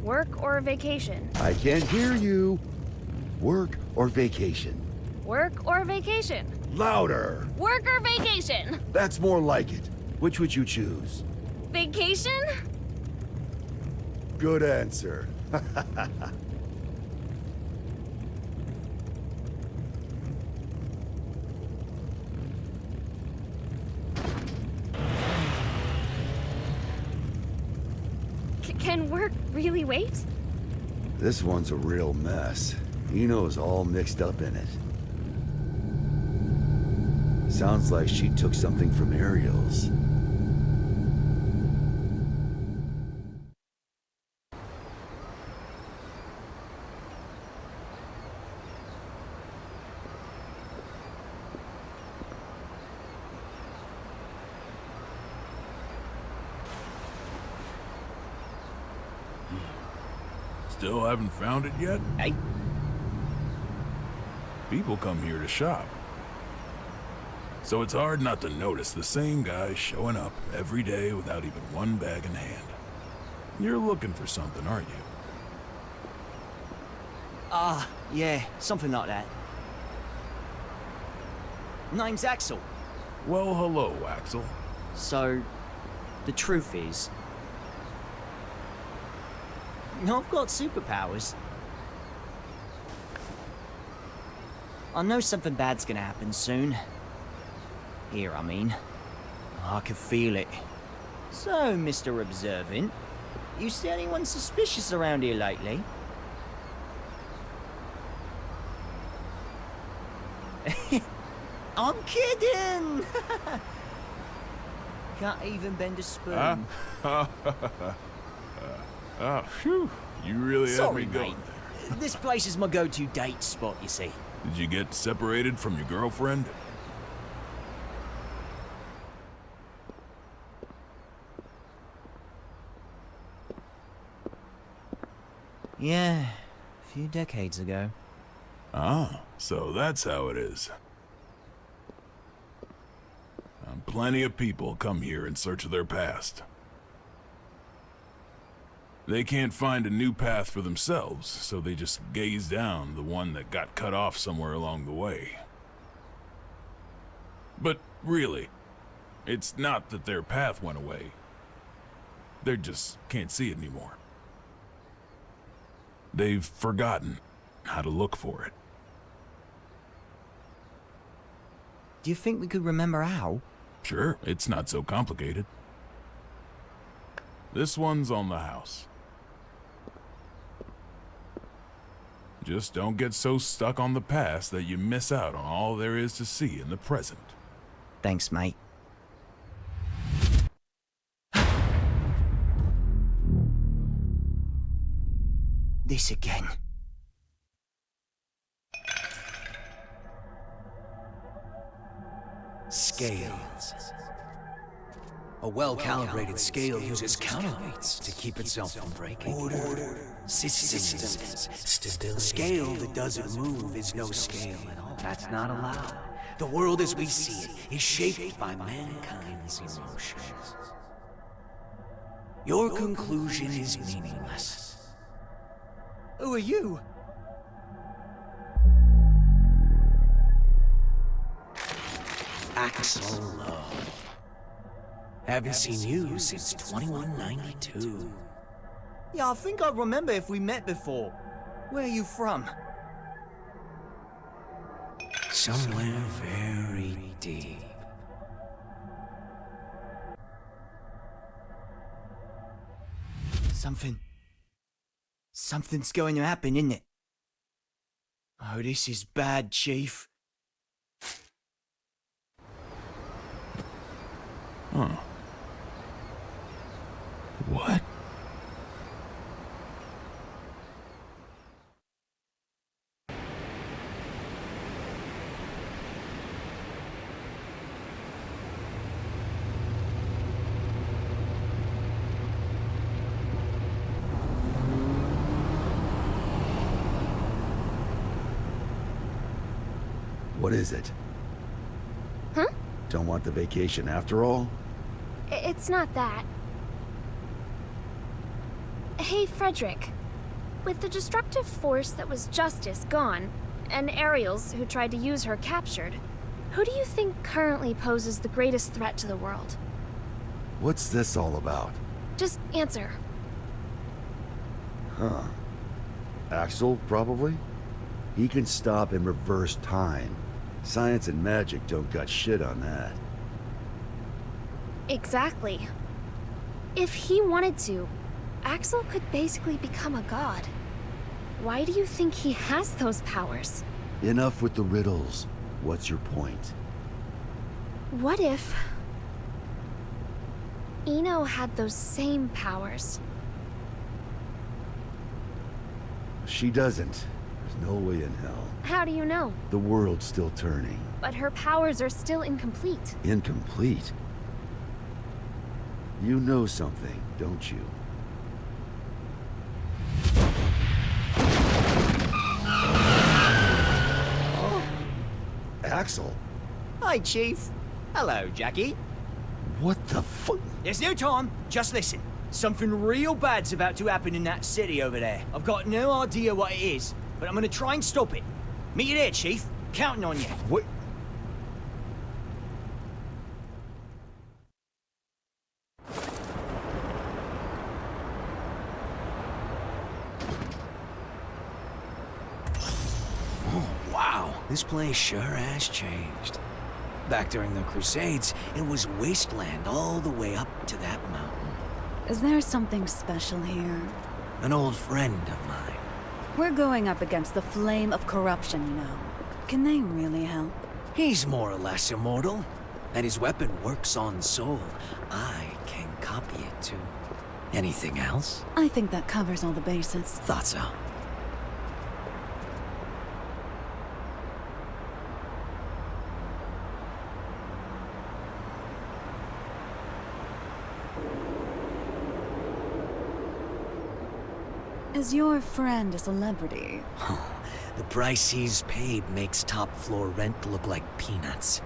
Work or vacation? I can't hear you. Work or vacation? Work or vacation? Louder! Work or vacation? That's more like it. Which would you choose? Vacation? Good answer. Can work really wait? This one's a real mess. Eno's all mixed up in it. Sounds like she took something from Ariel's. Still haven't found it yet? Hey. People come here to shop. So it's hard not to notice the same guy showing up every day without even one bag in hand. You're looking for something, aren't you? Yeah, something like that. Name's Axel. Well, hello, Axel. So, the truth is, I've got superpowers. I know something bad's gonna happen soon. Here, I mean. I can feel it. So, Mr. Observant, you see anyone suspicious around here lately? I'm kidding! Can't even bend a spoon. Oh, phew. You really Sorry, had me going mate. there. This place is my go-to date spot, you see. Did you get separated from your girlfriend? Yeah, a few decades ago. Ah, so that's how it is. Plenty of people come here in search of their past. They can't find a new path for themselves, so they just gaze down the one that got cut off somewhere along the way. But really, it's not that their path went away. They just can't see it anymore. They've forgotten how to look for it. Do you think we could remember how? Sure, it's not so complicated. This one's on the house. Just don't get so stuck on the past that you miss out on all there is to see in the present. Thanks, mate. This again. Scales. A well-calibrated scale uses counterweights to keep itself from breaking. Order, systems, stability. A scale that doesn't move is no scale at all. That's not allowed. The world as we see it is shaped by mankind's emotions. Your conclusion is meaningless. Who are you? Axel Love. Haven't seen you since 2192. Yeah, I think I remember if we met before. Where are you from? Somewhere very deep. Something's going to happen, isn't it? Oh, this is bad, Chief. Huh. What? What is it? Huh? Don't want the vacation after all? It's not that. Hey, Frederick. With the destructive force that was Justice gone, and Ariels, who tried to use her, captured, who do you think currently poses the greatest threat to the world? What's this all about? Just answer. Huh. Axel, probably? He can stop and reverse time. Science and magic don't got shit on that. Exactly. If he wanted to, Axel could basically become a god. Why do you think he has those powers? Enough with the riddles. What's your point? What if Eno had those same powers? She doesn't. There's no way in hell. How do you know? The world's still turning. But her powers are still incomplete. Incomplete? You know something, don't you? Oh. Axel? Hi, Chief. Hello, Jackie. What the fuck? There's no time. Just listen. Something real bad's about to happen in that city over there. I've got no idea what it is, but I'm gonna try and stop it. Meet you there, Chief. Counting on you. What? Oh, wow. This place sure has changed. Back during the Crusades, it was wasteland all the way up to that mountain. Is there something special here? An old friend of mine. We're going up against the flame of corruption, you know. Can they really help? He's more or less immortal, and his weapon works on Sol. I can copy it too. Anything else? I think that covers all the bases. Thought so. Is your friend a celebrity? The price he's paid makes top floor rent look like peanuts.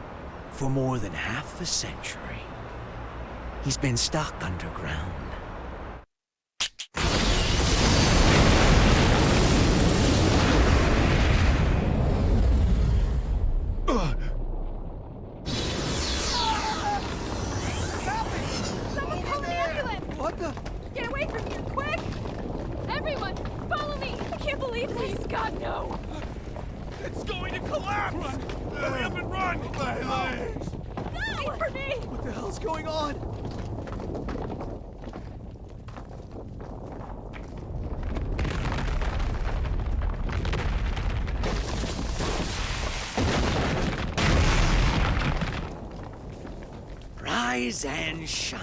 For more than half a century, he's been stuck underground. Please, God, no! It's going to collapse! Run! Hurry up and run! My legs! No! Wait for me! What the hell's going on? Rise and shine.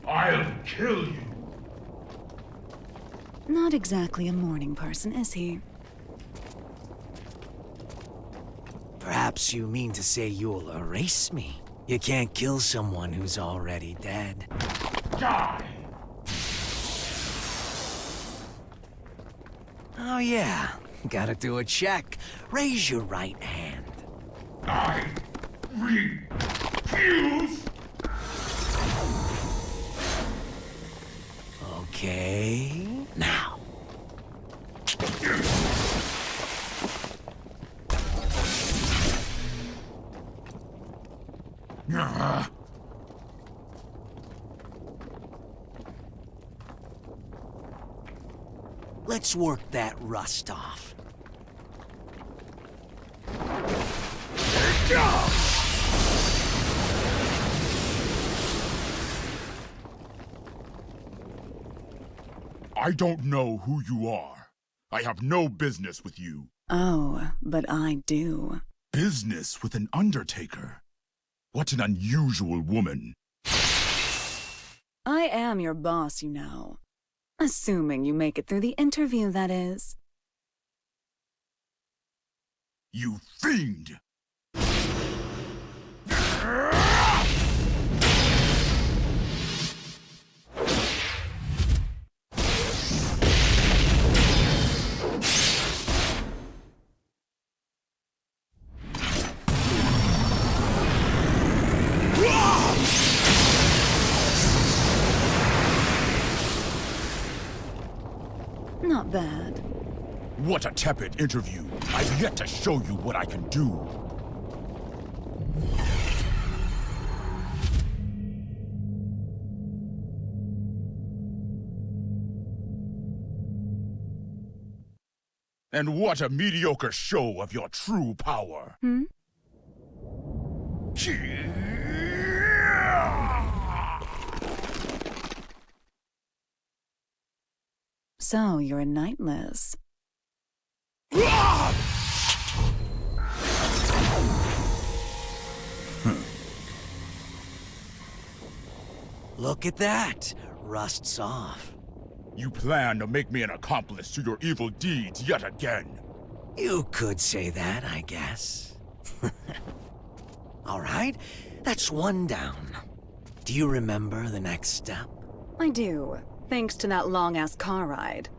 I'll kill you. Not exactly a morning person, is he? Perhaps you mean to say you'll erase me. You can't kill someone who's already dead. Die! Oh yeah, gotta do a check. Raise your right hand. I refuse! Okay, now. Let's work that rust off. I don't know who you are. I have no business with you. Oh, but I do. Business with an undertaker? What an unusual woman. I am your boss, you know. Assuming you make it through the interview, that is. You fiend! Not bad. What a tepid interview. I've yet to show you what I can do. And what a mediocre show of your true power. Hmm? So, you're a knightless. Look at that. Rust's off. You plan to make me an accomplice to your evil deeds yet again. You could say that, I guess. All right, that's one down. Do you remember the next step? I do, thanks to that long-ass car ride.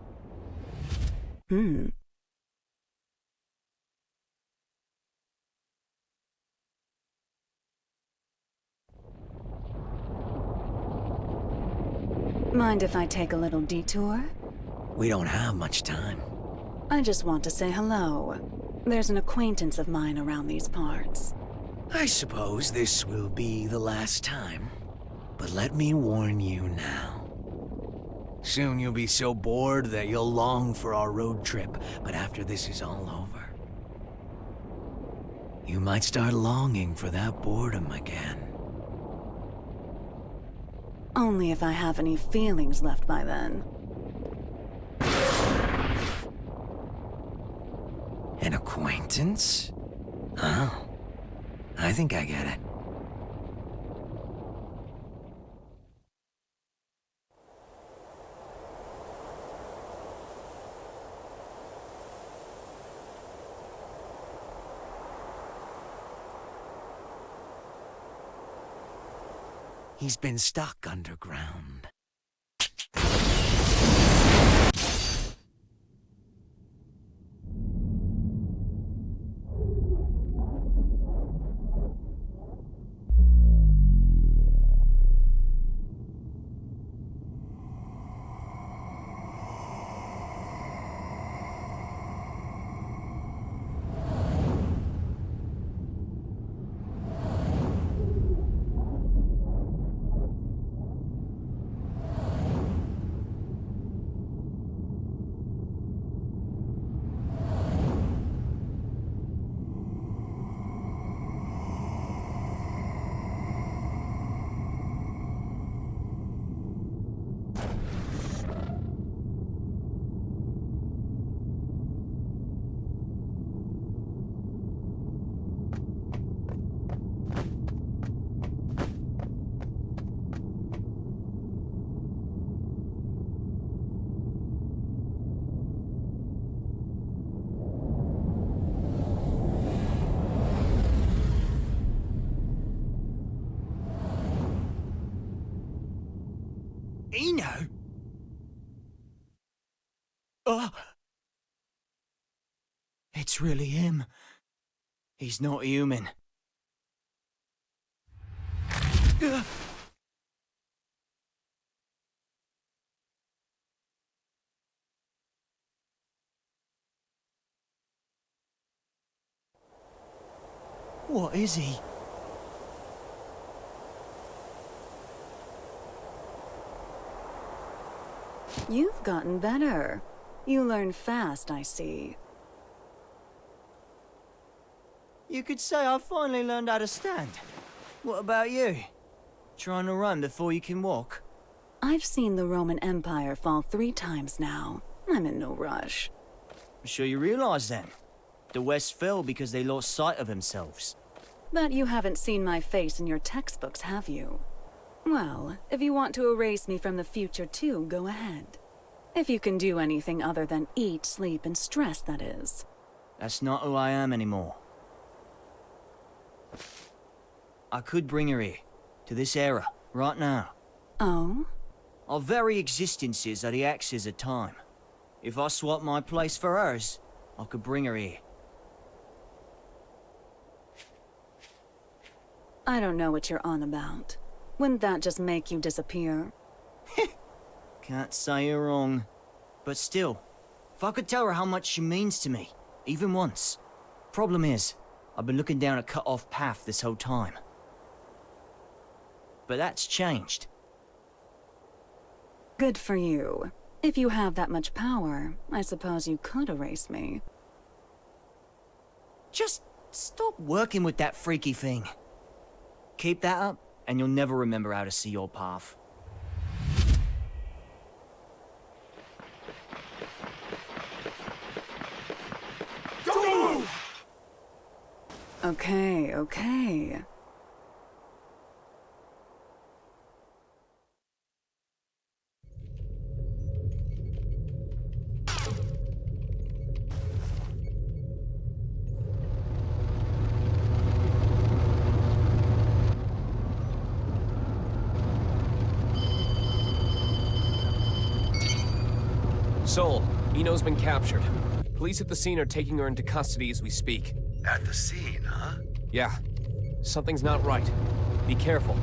Mind if I take a little detour? We don't have much time. I just want to say hello. There's an acquaintance of mine around these parts. I suppose this will be the last time. But let me warn you now. Soon you'll be so bored that you'll long for our road trip, but after this is all over, you might start longing for that boredom again. Only if I have any feelings left by then. An acquaintance? Oh, I think I get it. He's been stuck underground. It's really him. He's not human. What is he? You've gotten better. You learn fast, I see. You could say I finally learned how to stand. What about you? Trying to run before you can walk? I've seen the Roman Empire fall 3 times now. I'm in no rush. I'm sure you realize then. The West fell because they lost sight of themselves. But you haven't seen my face in your textbooks, have you? Well, if you want to erase me from the future too, go ahead. If you can do anything other than eat, sleep, and stress, that is. That's not who I am anymore. I could bring her here, to this era, right now. Oh? Our very existences are the axes of time. If I swap my place for hers, I could bring her here. I don't know what you're on about. Wouldn't that just make you disappear? Can't say you're wrong. But still, if I could tell her how much she means to me, even once. Problem is, I've been looking down a cut-off path this whole time. But that's changed. Good for you. If you have that much power, I suppose you could erase me. Just stop working with that freaky thing. Keep that up, and you'll never remember how to see your path. Okay, okay. Sol, Eno's been captured. Police at the scene are taking her into custody as we speak. At the scene, huh? Yeah. Something's not right. Be careful.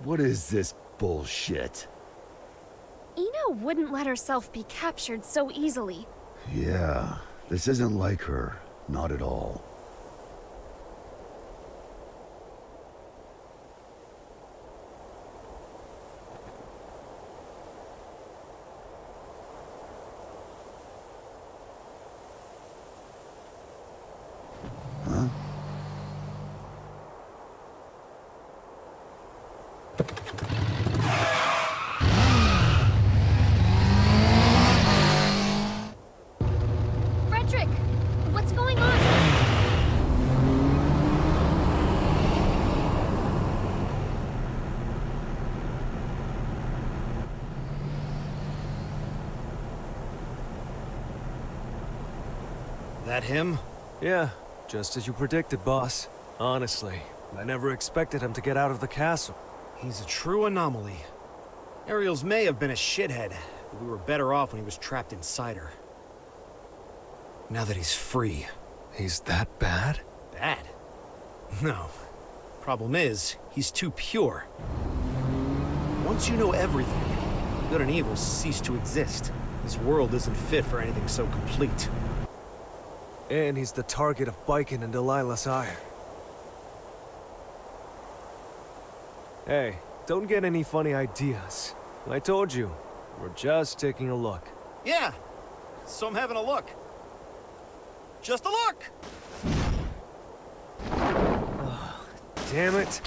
What is this bullshit? Eno wouldn't let herself be captured so easily. Yeah, this isn't like her. Not at all. Huh? Frederick! What's going on? That him? Yeah, just as you predicted, boss. Honestly, I never expected him to get out of the castle. He's a true anomaly. Ariels may have been a shithead, but we were better off when he was trapped inside her. Now that he's free. He's that bad? Bad? No. Problem is, he's too pure. Once you know everything, good and evil cease to exist. This world isn't fit for anything so complete. And he's the target of Biken and Delilah's ire. Hey, don't get any funny ideas. I told you, we're just taking a look. Yeah, so I'm having a look. Just a look! Oh, damn it.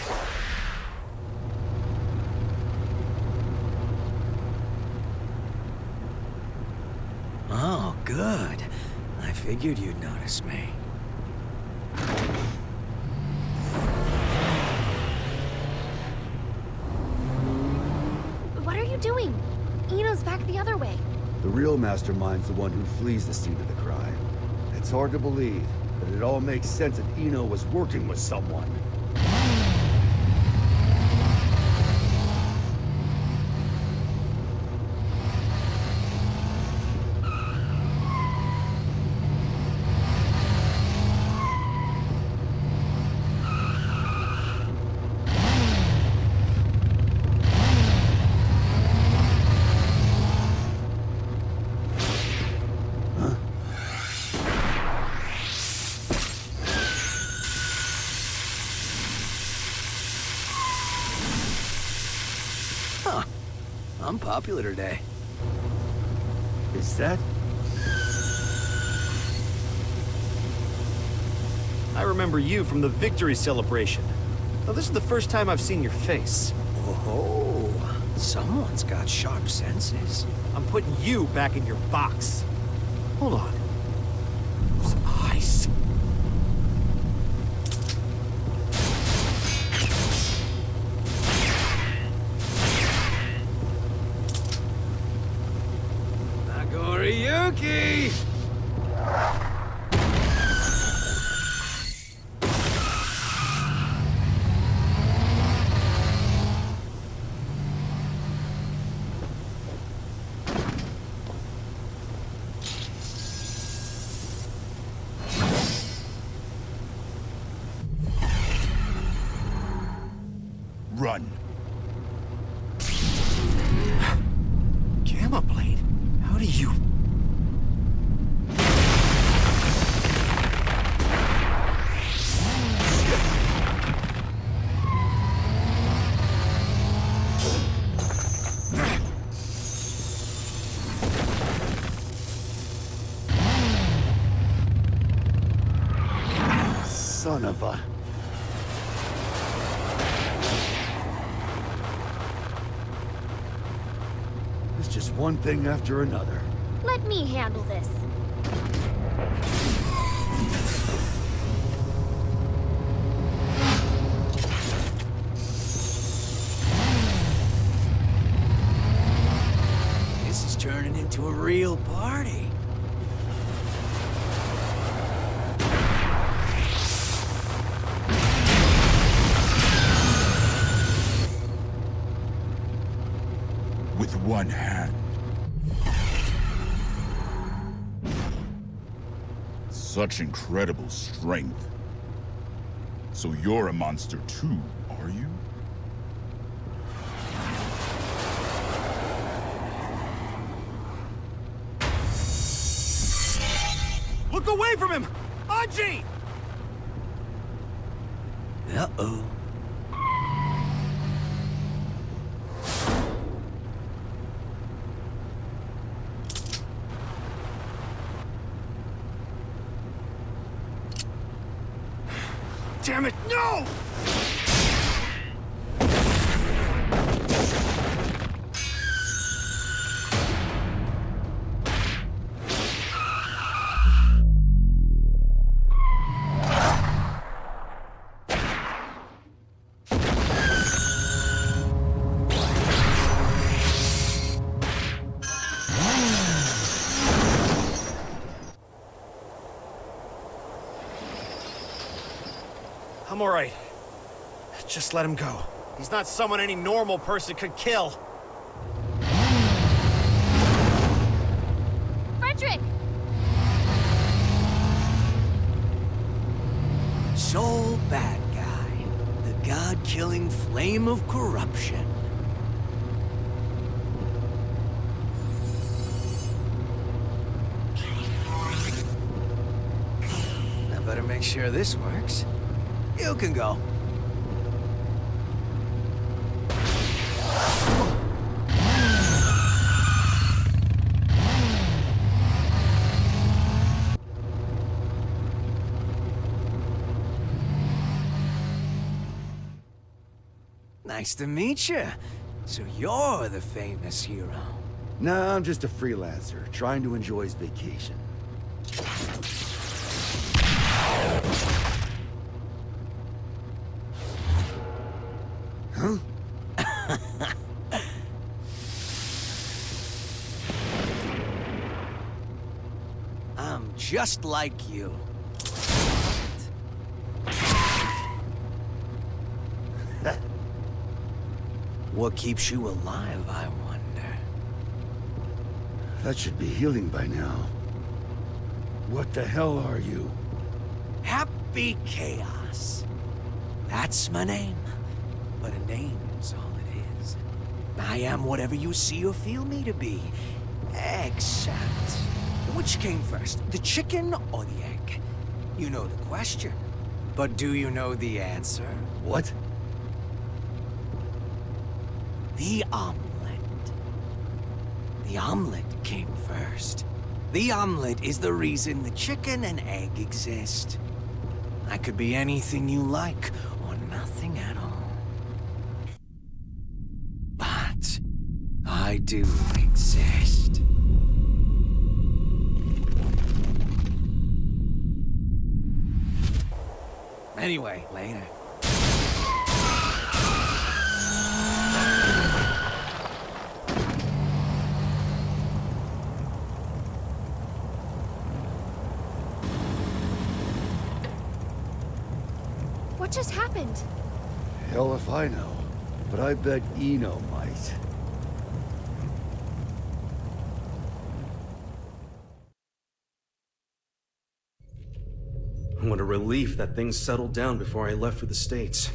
Oh, good. I figured you'd notice me. you doing? Eno's back the other way. The real mastermind's the one who flees the scene of the crime. It's hard to believe, but it all makes sense if Eno was working with someone. I'm popular today. Is that? I remember you from the victory celebration. Now, this is the first time I've seen your face. Oh, someone's got sharp senses. I'm putting you back in your box. Hold on. Those eyes. Yuki! Run. Gamma Blade? How do you... Son of a... It's just one thing after another. Let me handle this. This is turning into a real party. With one hand. Such incredible strength. So you're a monster too, are you? Look away from him! Anji! Uh-oh. Damn it, no! I'm all right. Just let him go. He's not someone any normal person could kill. Frederick! Sol Badguy, the god-killing flame of corruption. I better make sure this works. You can go. Nice to meet you. So you're the famous hero. Nah, I'm just a freelancer, trying to enjoy his vacation. Huh? just like you. What keeps you alive, I wonder? That should be healing by now. What the hell are you? Happy Chaos. That's my name. But a name's all it is. I am whatever you see or feel me to be. Except... which came first, the chicken or the egg? You know the question. But do you know the answer? What? The omelet. The omelet came first. The omelet is the reason the chicken and egg exist. I could be anything you like, or nothing at all. But I do exist. Anyway, later. What just happened? Hell if I know. But I bet Eno might. What a relief that things settled down before I left for the States.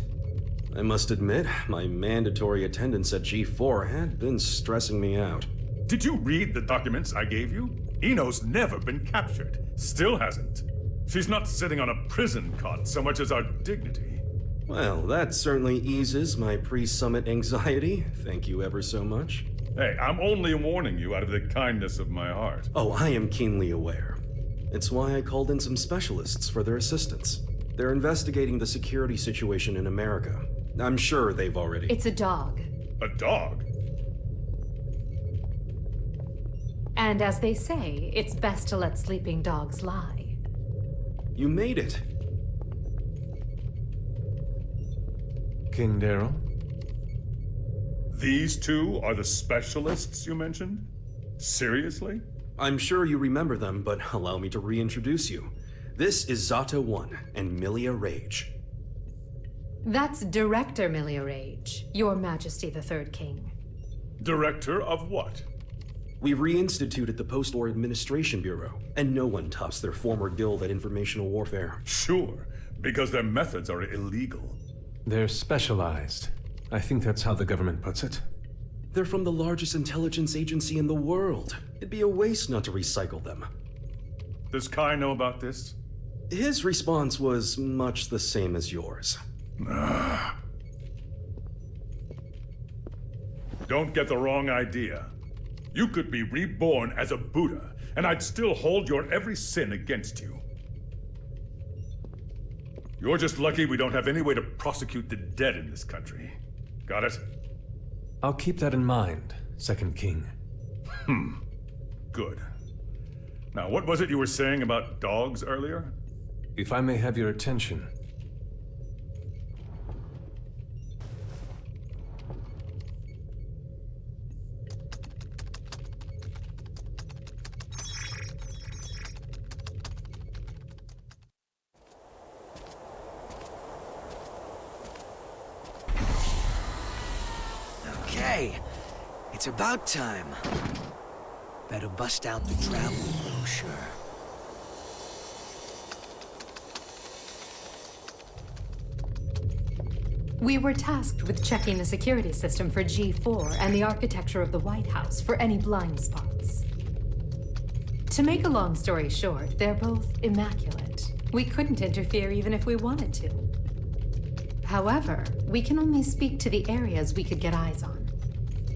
I must admit, my mandatory attendance at G4 had been stressing me out. Did you read the documents I gave you? Eno's never been captured. Still hasn't. She's not sitting on a prison cot so much as our dignity. Well, that certainly eases my pre-summit anxiety. Thank you ever so much. Hey, I'm only warning you out of the kindness of my heart. Oh, I am keenly aware. It's why I called in some specialists for their assistance. They're investigating the security situation in America. I'm sure they've already... It's a dog. A dog? And as they say, it's best to let sleeping dogs lie. You made it. King Daryl? These two are the specialists you mentioned? Seriously? I'm sure you remember them, but allow me to reintroduce you. This is Zata 1 and Milia Rage. That's Director Milia Rage, Your Majesty the Third King. Director of what? We reinstituted the Post-War Administration Bureau, and no one tops their former guild at informational warfare. Sure, because their methods are illegal. They're specialized. I think that's how the government puts it. They're from the largest intelligence agency in the world. It'd be a waste not to recycle them. Does Ky know about this? His response was much the same as yours. Don't get the wrong idea. You could be reborn as a Buddha, and I'd still hold your every sin against you. You're just lucky we don't have any way to prosecute the dead in this country. Got it? I'll keep that in mind, Second King. Good. Now, what was it you were saying about dogs earlier? If I may have your attention. Okay, it's about time. Better bust out the travel brochure. We were tasked with checking the security system for G4 and the architecture of the White House for any blind spots. To make a long story short, they're both immaculate. We couldn't interfere even if we wanted to. However, we can only speak to the areas we could get eyes on.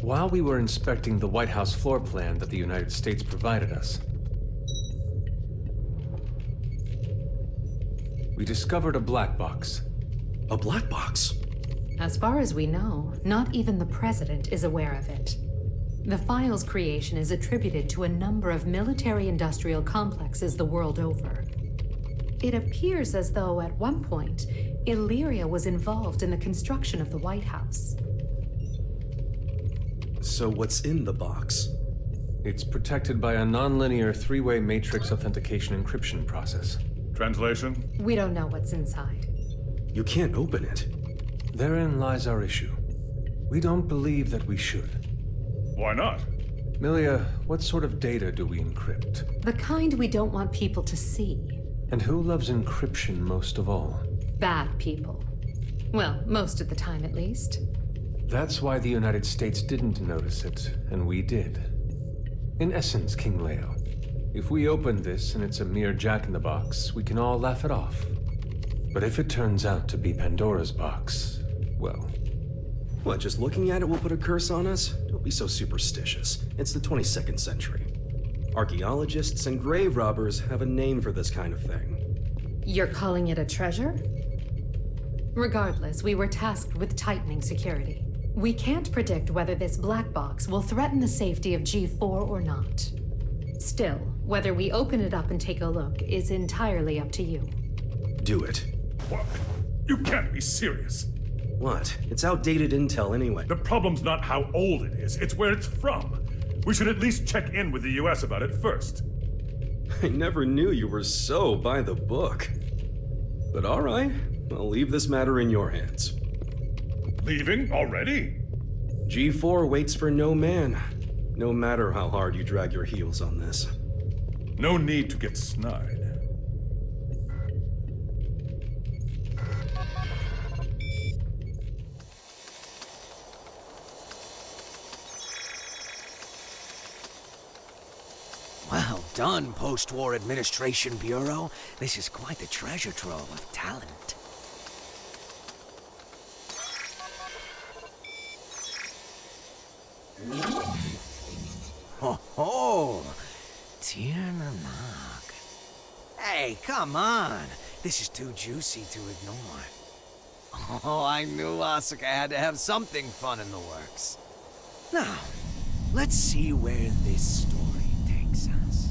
While we were inspecting the White House floor plan that the United States provided us, we discovered a black box. A black box? As far as we know, not even the president is aware of it. The file's creation is attributed to a number of military-industrial complexes the world over. It appears as though, at one point, Illyria was involved in the construction of the White House. So what's in the box? It's protected by a nonlinear three-way matrix authentication encryption process. Translation? We don't know what's inside. You can't open it. Therein lies our issue. We don't believe that we should. Why not? Milia, what sort of data do we encrypt? The kind we don't want people to see. And who loves encryption most of all? Bad people. Well, most of the time at least. That's why the United States didn't notice it, and we did. In essence, King Leo, if we open this and it's a mere jack-in-the-box, we can all laugh it off. But if it turns out to be Pandora's box, well... What, just looking at it will put a curse on us? Don't be so superstitious. It's the 22nd century. Archaeologists and grave robbers have a name for this kind of thing. You're calling it a treasure? Regardless, we were tasked with tightening security. We can't predict whether this black box will threaten the safety of G4 or not. Still, whether we open it up and take a look is entirely up to you. Do it. What? You can't be serious. What? It's outdated intel anyway. The problem's not how old it is, it's where it's from. We should at least check in with the US about it first. I never knew you were so by the book. But all right, I'll leave this matter in your hands. Leaving already? G4 waits for no man, no matter how hard you drag your heels on this. No need to get snide. Well done, Post-War Administration Bureau. This is quite the treasure trove of talent. Ho ho! Tiernamak. Hey, come on! This is too juicy to ignore. Oh, I knew Asuka had to have something fun in the works. Now, let's see where this story takes us.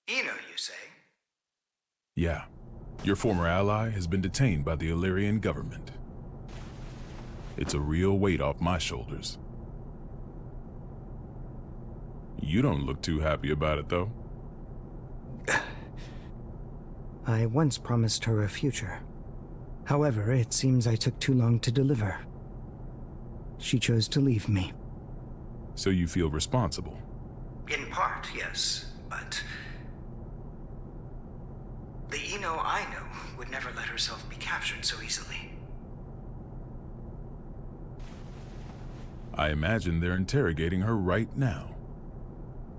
Eno, you say? Yeah. Your former ally has been detained by the Illyrian government. It's a real weight off my shoulders. You don't look too happy about it, though. I once promised her a future. However, it seems I took too long to deliver. She chose to leave me. So you feel responsible? In part, yes, but... the Eno I know would never let herself be captured so easily. I imagine they're interrogating her right now.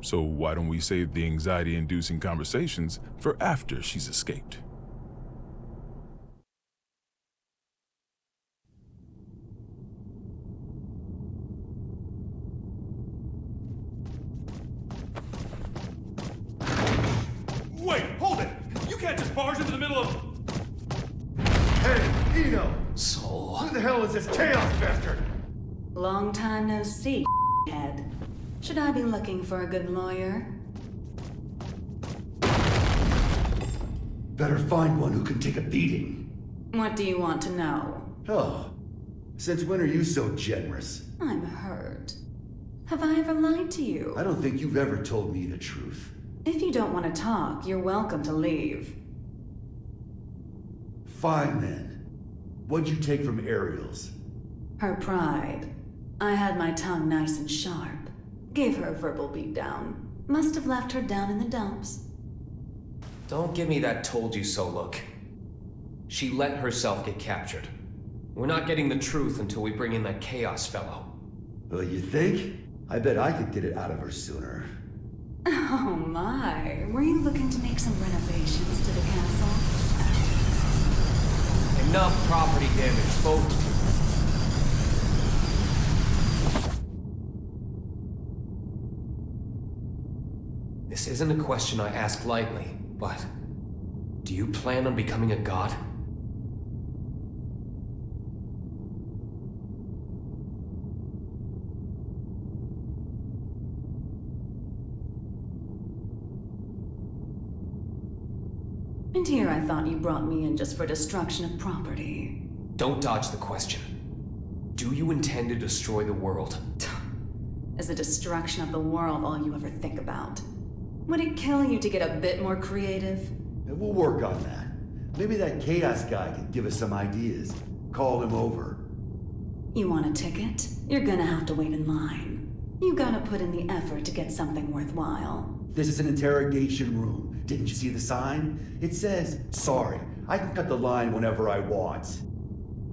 So why don't we save the anxiety-inducing conversations for after she's escaped? Wait, hold it! You can't just barge into the middle of... Hey, Eno! Sol. Who the hell is this chaos bastard? Long time no see, head. Should I be looking for a good lawyer? Better find one who can take a beating. What do you want to know? Oh, since when are you so generous? I'm hurt. Have I ever lied to you? I don't think you've ever told me the truth. If you don't want to talk, you're welcome to leave. Fine then. What'd you take from Ariel's? Her pride. I had my tongue nice and sharp. Gave her a verbal beatdown. Must have left her down in the dumps. Don't give me that told you so look. She let herself get captured. We're not getting the truth until we bring in that Chaos fellow. Well, you think? I bet I could get it out of her sooner. Oh my, were you looking to make some renovations to the castle? Enough property damage, folks. This isn't a question I ask lightly, but do you plan on becoming a god? And here I thought you brought me in just for destruction of property. Don't dodge the question. Do you intend to destroy the world? Is the destruction of the world all you ever think about? Would it kill you to get a bit more creative? We'll work on that. Maybe that chaos guy can give us some ideas. Call him over. You want a ticket? You're gonna have to wait in line. You gotta put in the effort to get something worthwhile. This is an interrogation room. Didn't you see the sign? It says, sorry, I can cut the line whenever I want.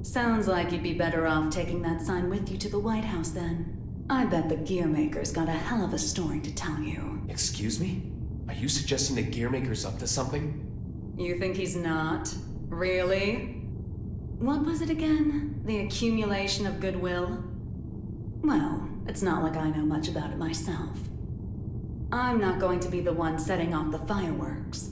Sounds like you'd be better off taking that sign with you to the White House then. I bet the Gearmaker's got a hell of a story to tell you. Excuse me? Are you suggesting the Gearmaker's up to something? You think he's not? Really? What was it again? The accumulation of goodwill? Well, it's not like I know much about it myself. I'm not going to be the one setting off the fireworks.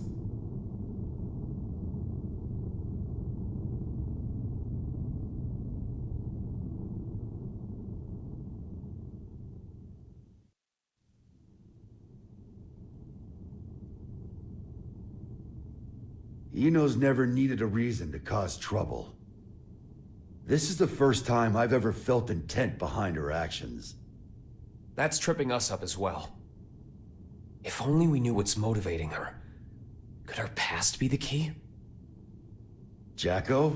Eno's never needed a reason to cause trouble. This is the first time I've ever felt intent behind her actions. That's tripping us up as well. If only we knew what's motivating her. Could her past be the key? Jacko,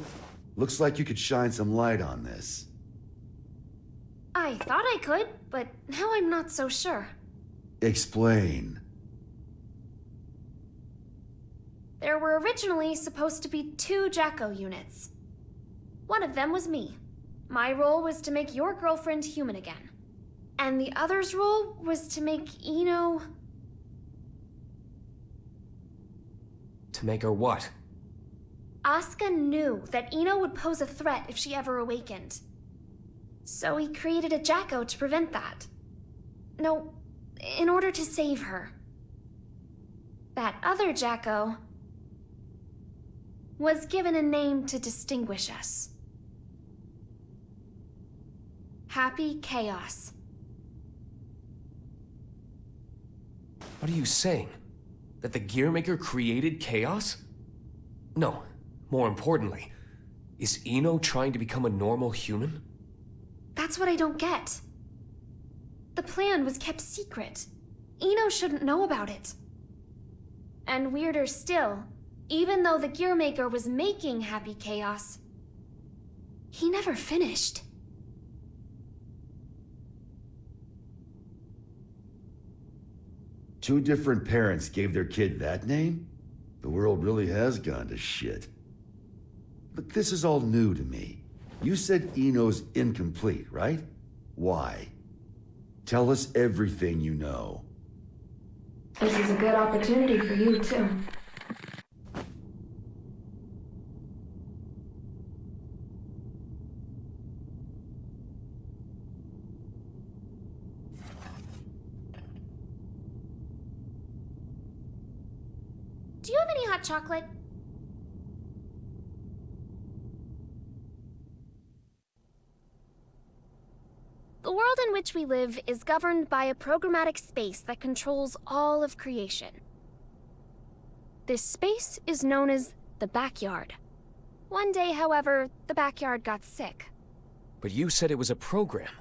looks like you could shine some light on this. I thought I could, but now I'm not so sure. Explain. There were originally supposed to be 2 Jacko units. One of them was me. My role was to make your girlfriend human again. And the other's role was to make Eno... To make her what? Asuka knew that Eno would pose a threat if she ever awakened. So he created a Jacko to prevent that. No, in order to save her. That other Jacko was given a name to distinguish us. Happy Chaos. What are you saying? That the Gearmaker created chaos? No, more importantly, is Eno trying to become a normal human? That's what I don't get. The plan was kept secret. Eno shouldn't know about it. And weirder still, even though the Gearmaker was making Happy Chaos, he never finished. Two different parents gave their kid that name? The world really has gone to shit. But this is all new to me. You said Eno's incomplete, right? Why? Tell us everything you know. This is a good opportunity for you, too. Do you have any hot chocolate? The world in which we live is governed by a programmatic space that controls all of creation. This space is known as the backyard. One day, however, the backyard got sick. But you said it was a program.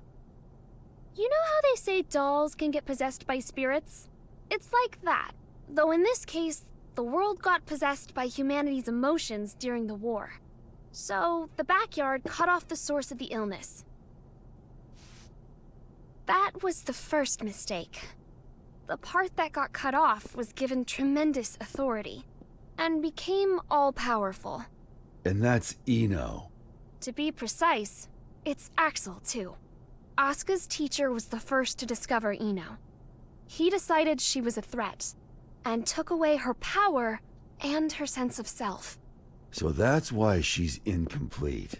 You know how they say dolls can get possessed by spirits? It's like that, though in this case, the world got possessed by humanity's emotions during the war. So, the backyard cut off the source of the illness. That was the first mistake. The part that got cut off was given tremendous authority, and became all-powerful. And that's Eno. To be precise, it's Axel, too. Asuka's teacher was the first to discover Eno. He decided she was a threat, and took away her power and her sense of self. So that's why she's incomplete.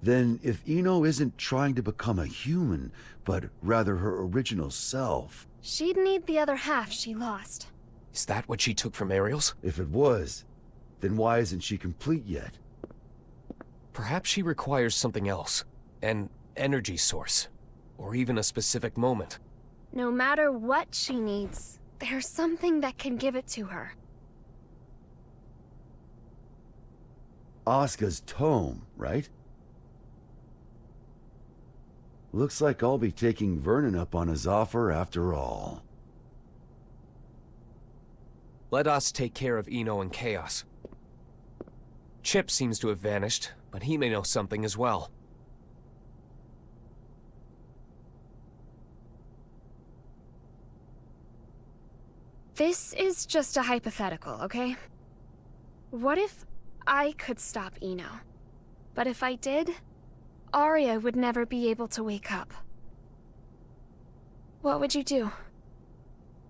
Then, if Eno isn't trying to become a human, but rather her original self... She'd need the other half she lost. Is that what she took from Ariel's? If it was, then why isn't she complete yet? Perhaps she requires something else. An energy source. Or even a specific moment. No matter what she needs, there's something that can give it to her. Asuka's tome, right? Looks like I'll be taking Vernon up on his offer after all. Let us take care of Eno and Chaos. Chip seems to have vanished, but he may know something as well. This is just a hypothetical, okay? What if I could stop Eno? But if I did, Arya would never be able to wake up. What would you do?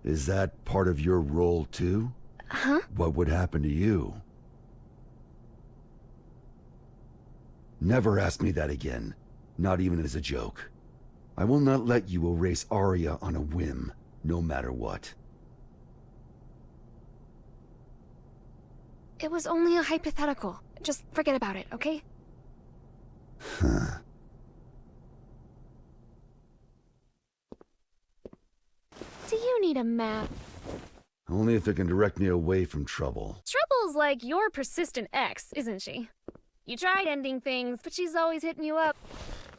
Is that part of your role too? Huh? What would happen to you? Never ask me that again. Not even as a joke. I will not let you erase Arya on a whim, no matter what. It was only a hypothetical. Just forget about it, okay? Huh. Do you need a map? Only if it can direct me away from trouble. Trouble's like your persistent ex, isn't she? You tried ending things, but she's always hitting you up.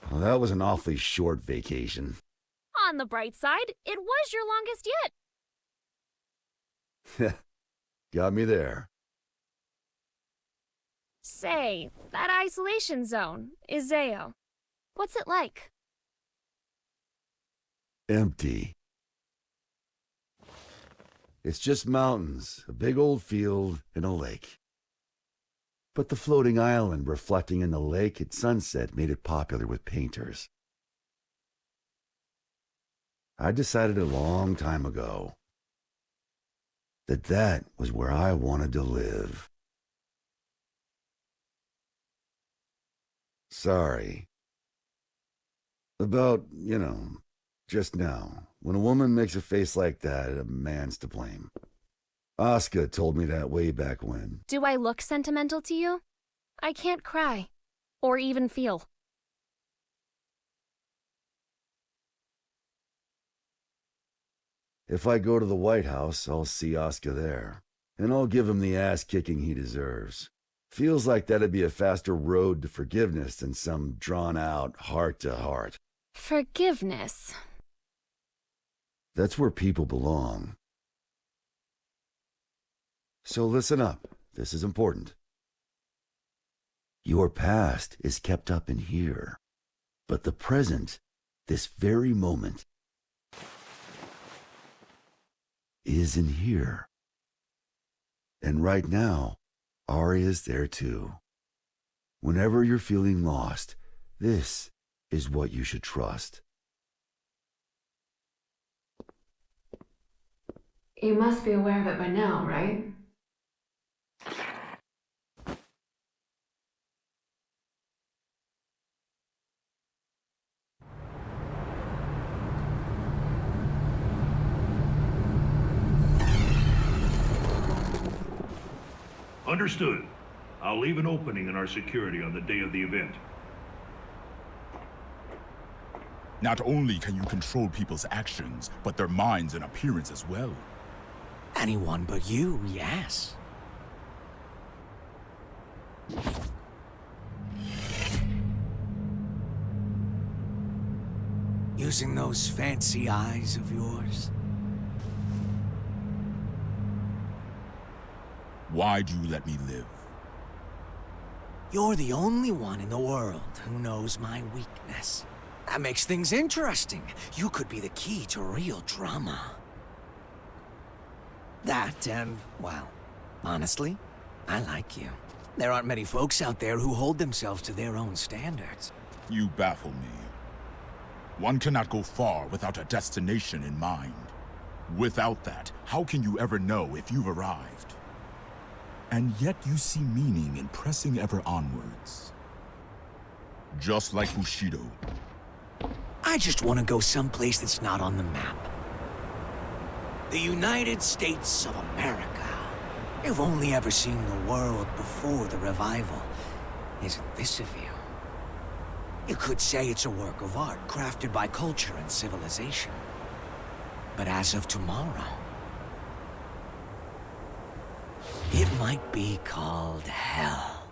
Well, that was an awfully short vacation. On the bright side, it was your longest yet. Got me there. Say, that isolation zone, Iseo. What's it like? Empty. It's just mountains, a big old field, and a lake. But the floating island reflecting in the lake at sunset made it popular with painters. I decided a long time ago that that was where I wanted to live. Sorry. About, just now. When a woman makes a face like that, a man's to blame. Asuka told me that way back when. Do I look sentimental to you? I can't cry. Or even feel. If I go to the White House, I'll see Asuka there. And I'll give him the ass-kicking he deserves. Feels like that'd be a faster road to forgiveness than some drawn-out heart-to-heart. Forgiveness. That's where people belong. So listen up. This is important. Your past is kept up in here. But the present, this very moment, is in here. And right now, Arya's there too. Whenever you're feeling lost, this is what you should trust. You must be aware of it by now, right? Understood. I'll leave an opening in our security on the day of the event. Not only can you control people's actions, but their minds and appearance as well. Anyone but you, yes. Using those fancy eyes of yours. Why do you let me live? You're the only one in the world who knows my weakness. That makes things interesting. You could be the key to real drama. That and, well, honestly, I like you. There aren't many folks out there who hold themselves to their own standards. You baffle me. One cannot go far without a destination in mind. Without that, how can you ever know if you've arrived? And yet you see meaning in pressing ever onwards. Just like Bushido. I just want to go someplace that's not on the map. The United States of America. You've only ever seen the world before the revival. Isn't this a view? You could say it's a work of art crafted by culture and civilization. But as of tomorrow, it might be called hell.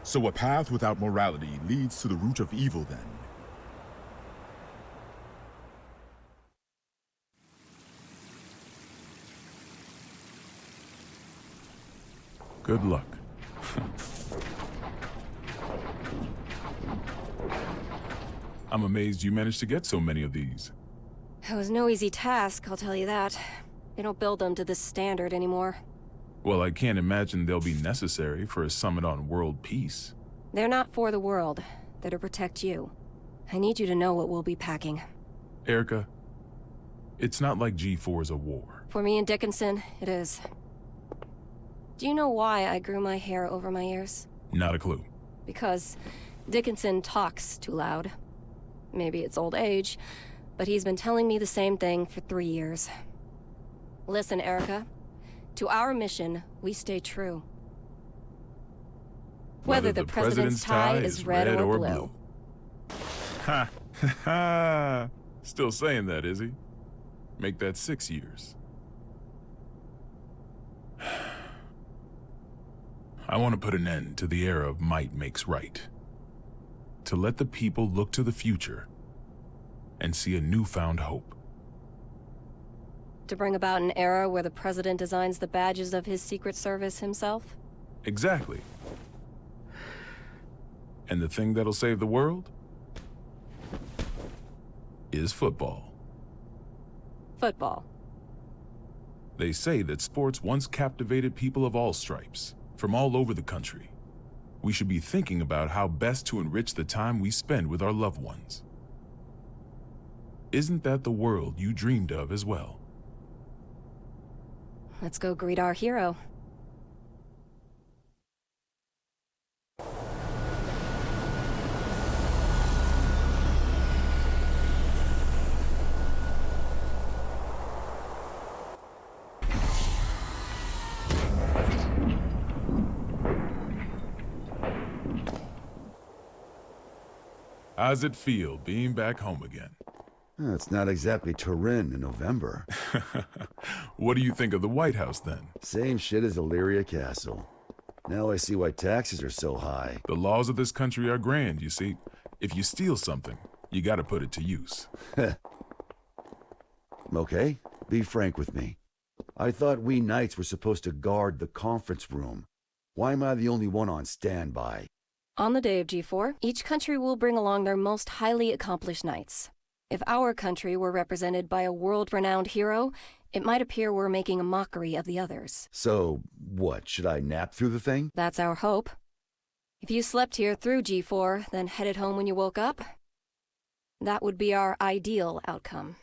So a path without morality leads to the root of evil then? Good luck. I'm amazed you managed to get so many of these. It was no easy task, I'll tell you that. They don't build them to this standard anymore. Well, I can't imagine they'll be necessary for a summit on world peace. They're not for the world. They're to protect you. I need you to know what we'll be packing. Erica, it's not like G4's a war. For me and Dickinson, it is. Do you know why I grew my hair over my ears? Not a clue. Because Dickinson talks too loud. Maybe it's old age, but he's been telling me the same thing for 3 years. Listen, Erica. To our mission, we stay true. Whether the president's tie is red or blue. Ha! Ha! Still saying that, is he? Make that 6 years. I want to put an end to the era of might makes right. To let the people look to the future and see a newfound hope. To bring about an era where the president designs the badges of his Secret Service himself? Exactly. And the thing that'll save the world is football. Football. They say that sports once captivated people of all stripes, from all over the country. We should be thinking about how best to enrich the time we spend with our loved ones. Isn't that the world you dreamed of as well? Let's go greet our hero. How's it feel being back home again? It's not exactly Turin in November. What do you think of the White House, then? Same shit as Illyria Castle. Now I see why taxes are so high. The laws of this country are grand, you see. If you steal something, you gotta put it to use. Okay, be frank with me. I thought we knights were supposed to guard the conference room. Why am I the only one on standby? On the day of G4, each country will bring along their most highly accomplished knights. If our country were represented by a world-renowned hero, it might appear we're making a mockery of the others. So, what, should I nap through the thing? That's our hope. If you slept here through G4, then headed home when you woke up, that would be our ideal outcome.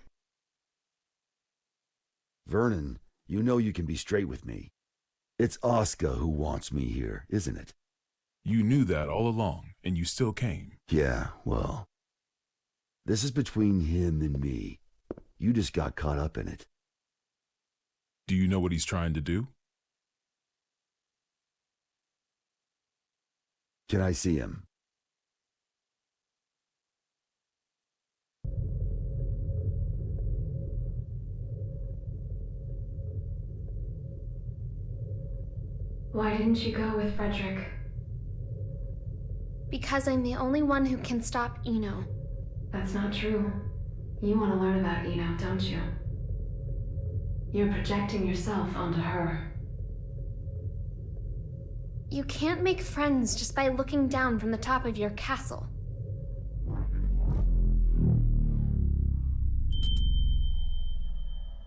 Vernon, you know you can be straight with me. It's Oscar who wants me here, isn't it? You knew that all along, and you still came. Yeah, well, this is between him and me. You just got caught up in it. Do you know what he's trying to do? Can I see him? Why didn't you go with Frederick? Because I'm the only one who can stop Eno. That's not true. You want to learn about Eno, don't you? You're projecting yourself onto her. You can't make friends just by looking down from the top of your castle.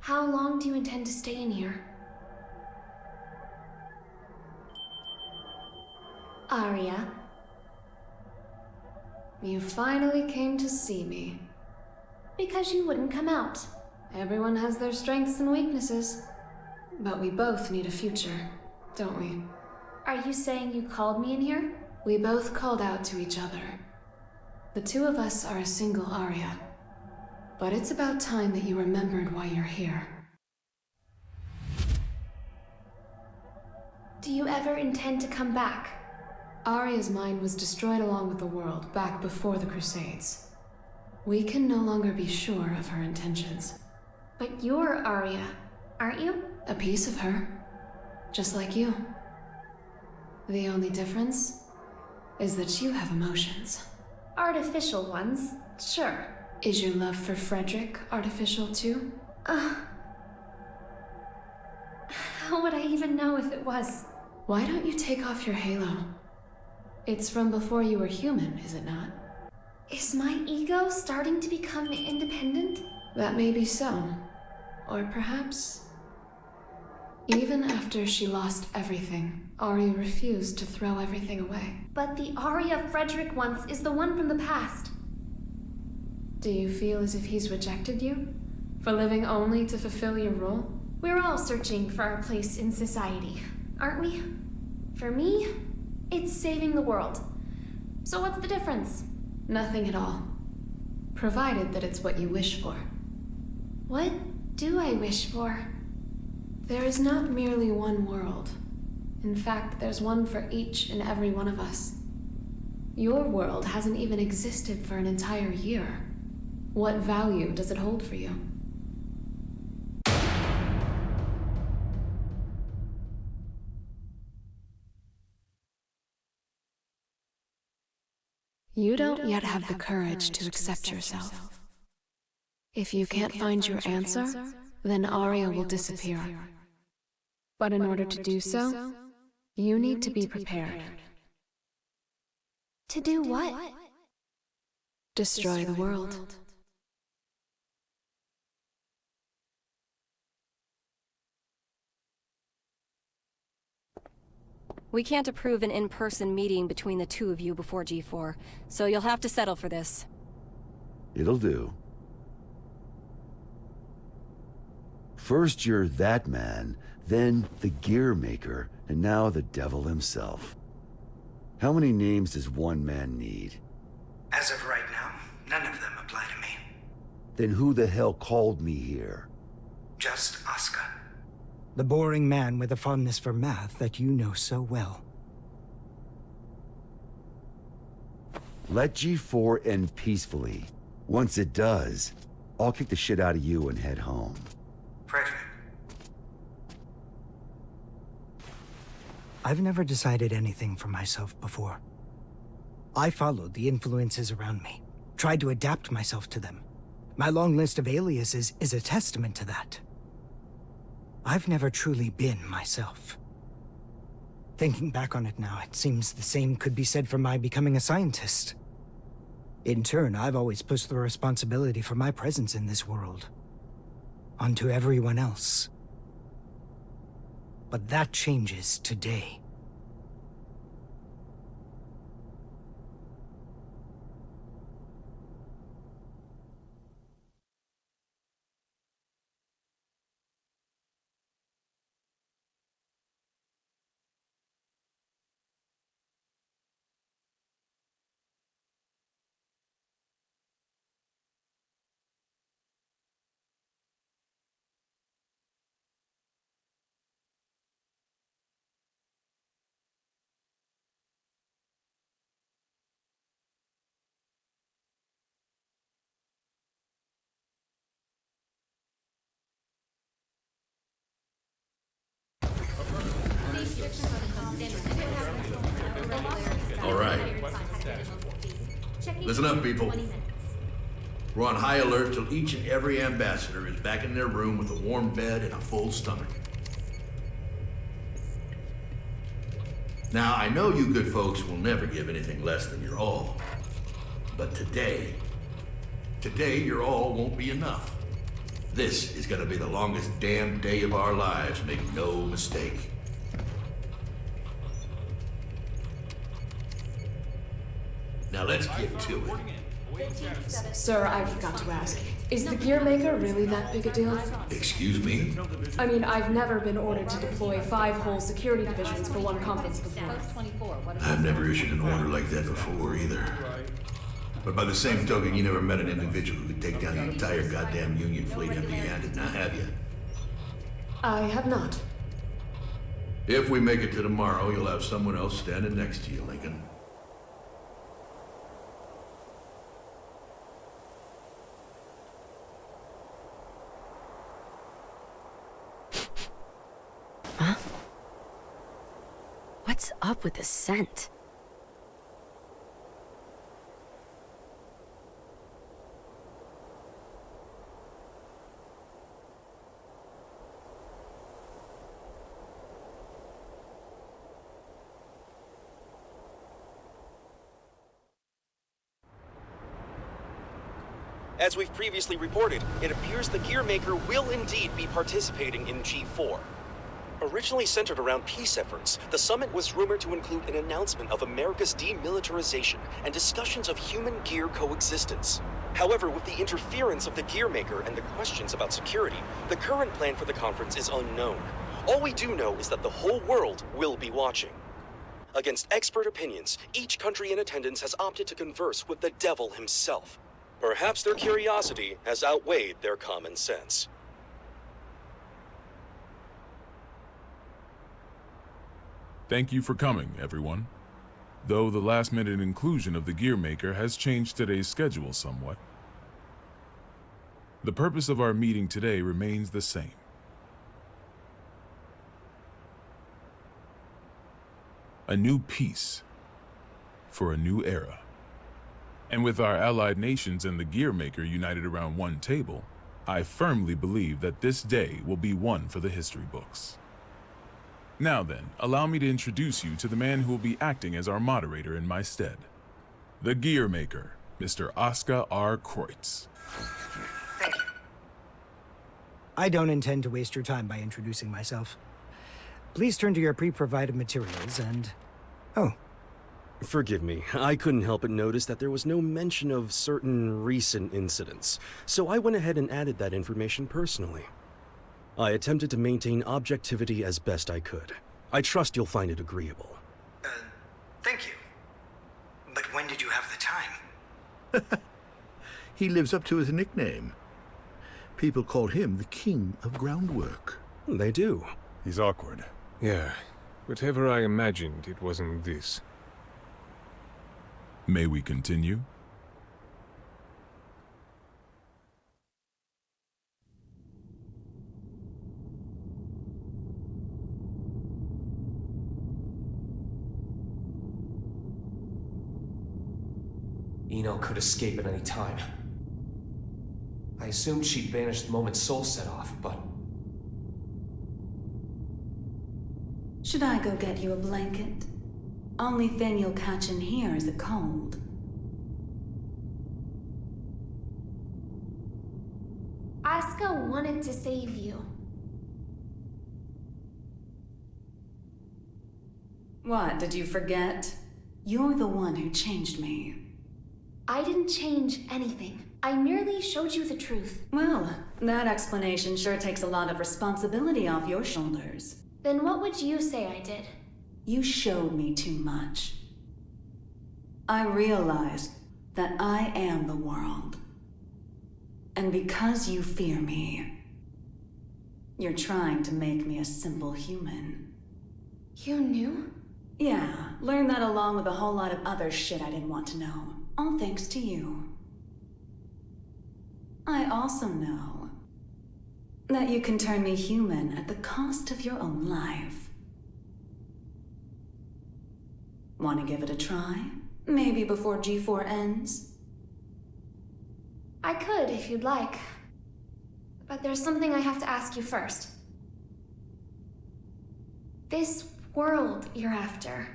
How long do you intend to stay in here? Arya. You finally came to see me. Because you wouldn't come out. Everyone has their strengths and weaknesses. But we both need a future, don't we? Are you saying you called me in here? We both called out to each other. The two of us are a single Arya. But it's about time that you remembered why you're here. Do you ever intend to come back? Arya's mind was destroyed along with the world back before the Crusades. We can no longer be sure of her intentions. But you're Arya, aren't you? A piece of her. Just like you. The only difference is that you have emotions. Artificial ones, sure. Is your love for Frederick artificial too? How would I even know if it was? Why don't you take off your halo? It's from before you were human, is it not? Is my ego starting to become independent? That may be so. Or perhaps... Even after she lost everything, Ari refused to throw everything away. But the Arya Frederick once is the one from the past. Do you feel as if he's rejected you? For living only to fulfill your role? We're all searching for our place in society, aren't we? For me, it's saving the world. So what's the difference? Nothing at all. Provided that it's what you wish for. What do I wish for? There is not merely one world. In fact, there's one for each and every one of us. Your world hasn't even existed for an entire year. What value does it hold for you? You don't yet have the courage to accept yourself. If you can't find your answer, then Arya will disappear. But in order to do so, you need to be prepared. To do what? Destroy the world. We can't approve an in-person meeting between the two of you before G4, so you'll have to settle for this. It'll do. First you're that man, then the gear maker, and now the devil himself. How many names does one man need? As of right now, none of them apply to me. Then who the hell called me here? Just Asuka. The boring man with a fondness for math that you know so well. Let G4 end peacefully. Once it does, I'll kick the shit out of you and head home. Frederick. I've never decided anything for myself before. I followed the influences around me, tried to adapt myself to them. My long list of aliases is a testament to that. I've never truly been myself. Thinking back on it now, it seems the same could be said for my becoming a scientist. In turn, I've always pushed the responsibility for my presence in this world onto everyone else. But that changes today. All right. Listen up, people. We're on high alert till each and every ambassador is back in their room with a warm bed and a full stomach. Now, I know you good folks will never give anything less than your all. But today your all won't be enough. This is gonna be the longest damn day of our lives, make no mistake. Now let's get to it. Sir, I've got to ask, is the gear maker really that big a deal? Excuse me? I mean, I've never been ordered to deploy 5 whole security divisions for one conference before. I've never issued an order like that before either. But by the same token, you never met an individual who could take down the entire goddamn Union fleet empty-handed, now have you? I have not. If we make it to tomorrow, you'll have someone else standing next to you, Lincoln. What's up with the scent? As we've previously reported, it appears the Gearmaker will indeed be participating in G4. Originally centered around peace efforts, the summit was rumored to include an announcement of America's demilitarization and discussions of human-gear coexistence. However, with the interference of the Gearmaker and the questions about security, the current plan for the conference is unknown. All we do know is that the whole world will be watching. Against expert opinions, each country in attendance has opted to converse with the devil himself. Perhaps their curiosity has outweighed their common sense. Thank you for coming, everyone. Though the last-minute inclusion of the Gearmaker has changed today's schedule somewhat, the purpose of our meeting today remains the same. A new peace for a new era. And with our allied nations and the Gearmaker united around one table, I firmly believe that this day will be one for the history books. Now then, allow me to introduce you to the man who will be acting as our moderator in my stead. The Gearmaker, Mr. Oscar R. Kreutz. Thank you. I don't intend to waste your time by introducing myself. Please turn to your pre-provided materials and... Oh. Forgive me, I couldn't help but notice that there was no mention of certain recent incidents, so I went ahead and added that information personally. I attempted to maintain objectivity as best I could. I trust you'll find it agreeable. Thank you. But when did you have the time? He lives up to his nickname. People call him the King of Groundwork. They do. He's awkward. Yeah, whatever I imagined, it wasn't this. May we continue? Eno could escape at any time. I assumed she'd vanished the moment Sol set off, but... Should I go get you a blanket? Only thing you'll catch in here is a cold. Asuka wanted to save you. What, did you forget? You're the one who changed me. I didn't change anything. I merely showed you the truth. Well, that explanation sure takes a lot of responsibility off your shoulders. Then what would you say I did? You showed me too much. I realized that I am the world. And because you fear me, you're trying to make me a simple human. You knew? Yeah, learned that along with a whole lot of other shit I didn't want to know. All thanks to you. I also know that you can turn me human at the cost of your own life. Want to give it a try? Maybe before G4 ends? I could, if you'd like. But there's something I have to ask you first. This world you're after,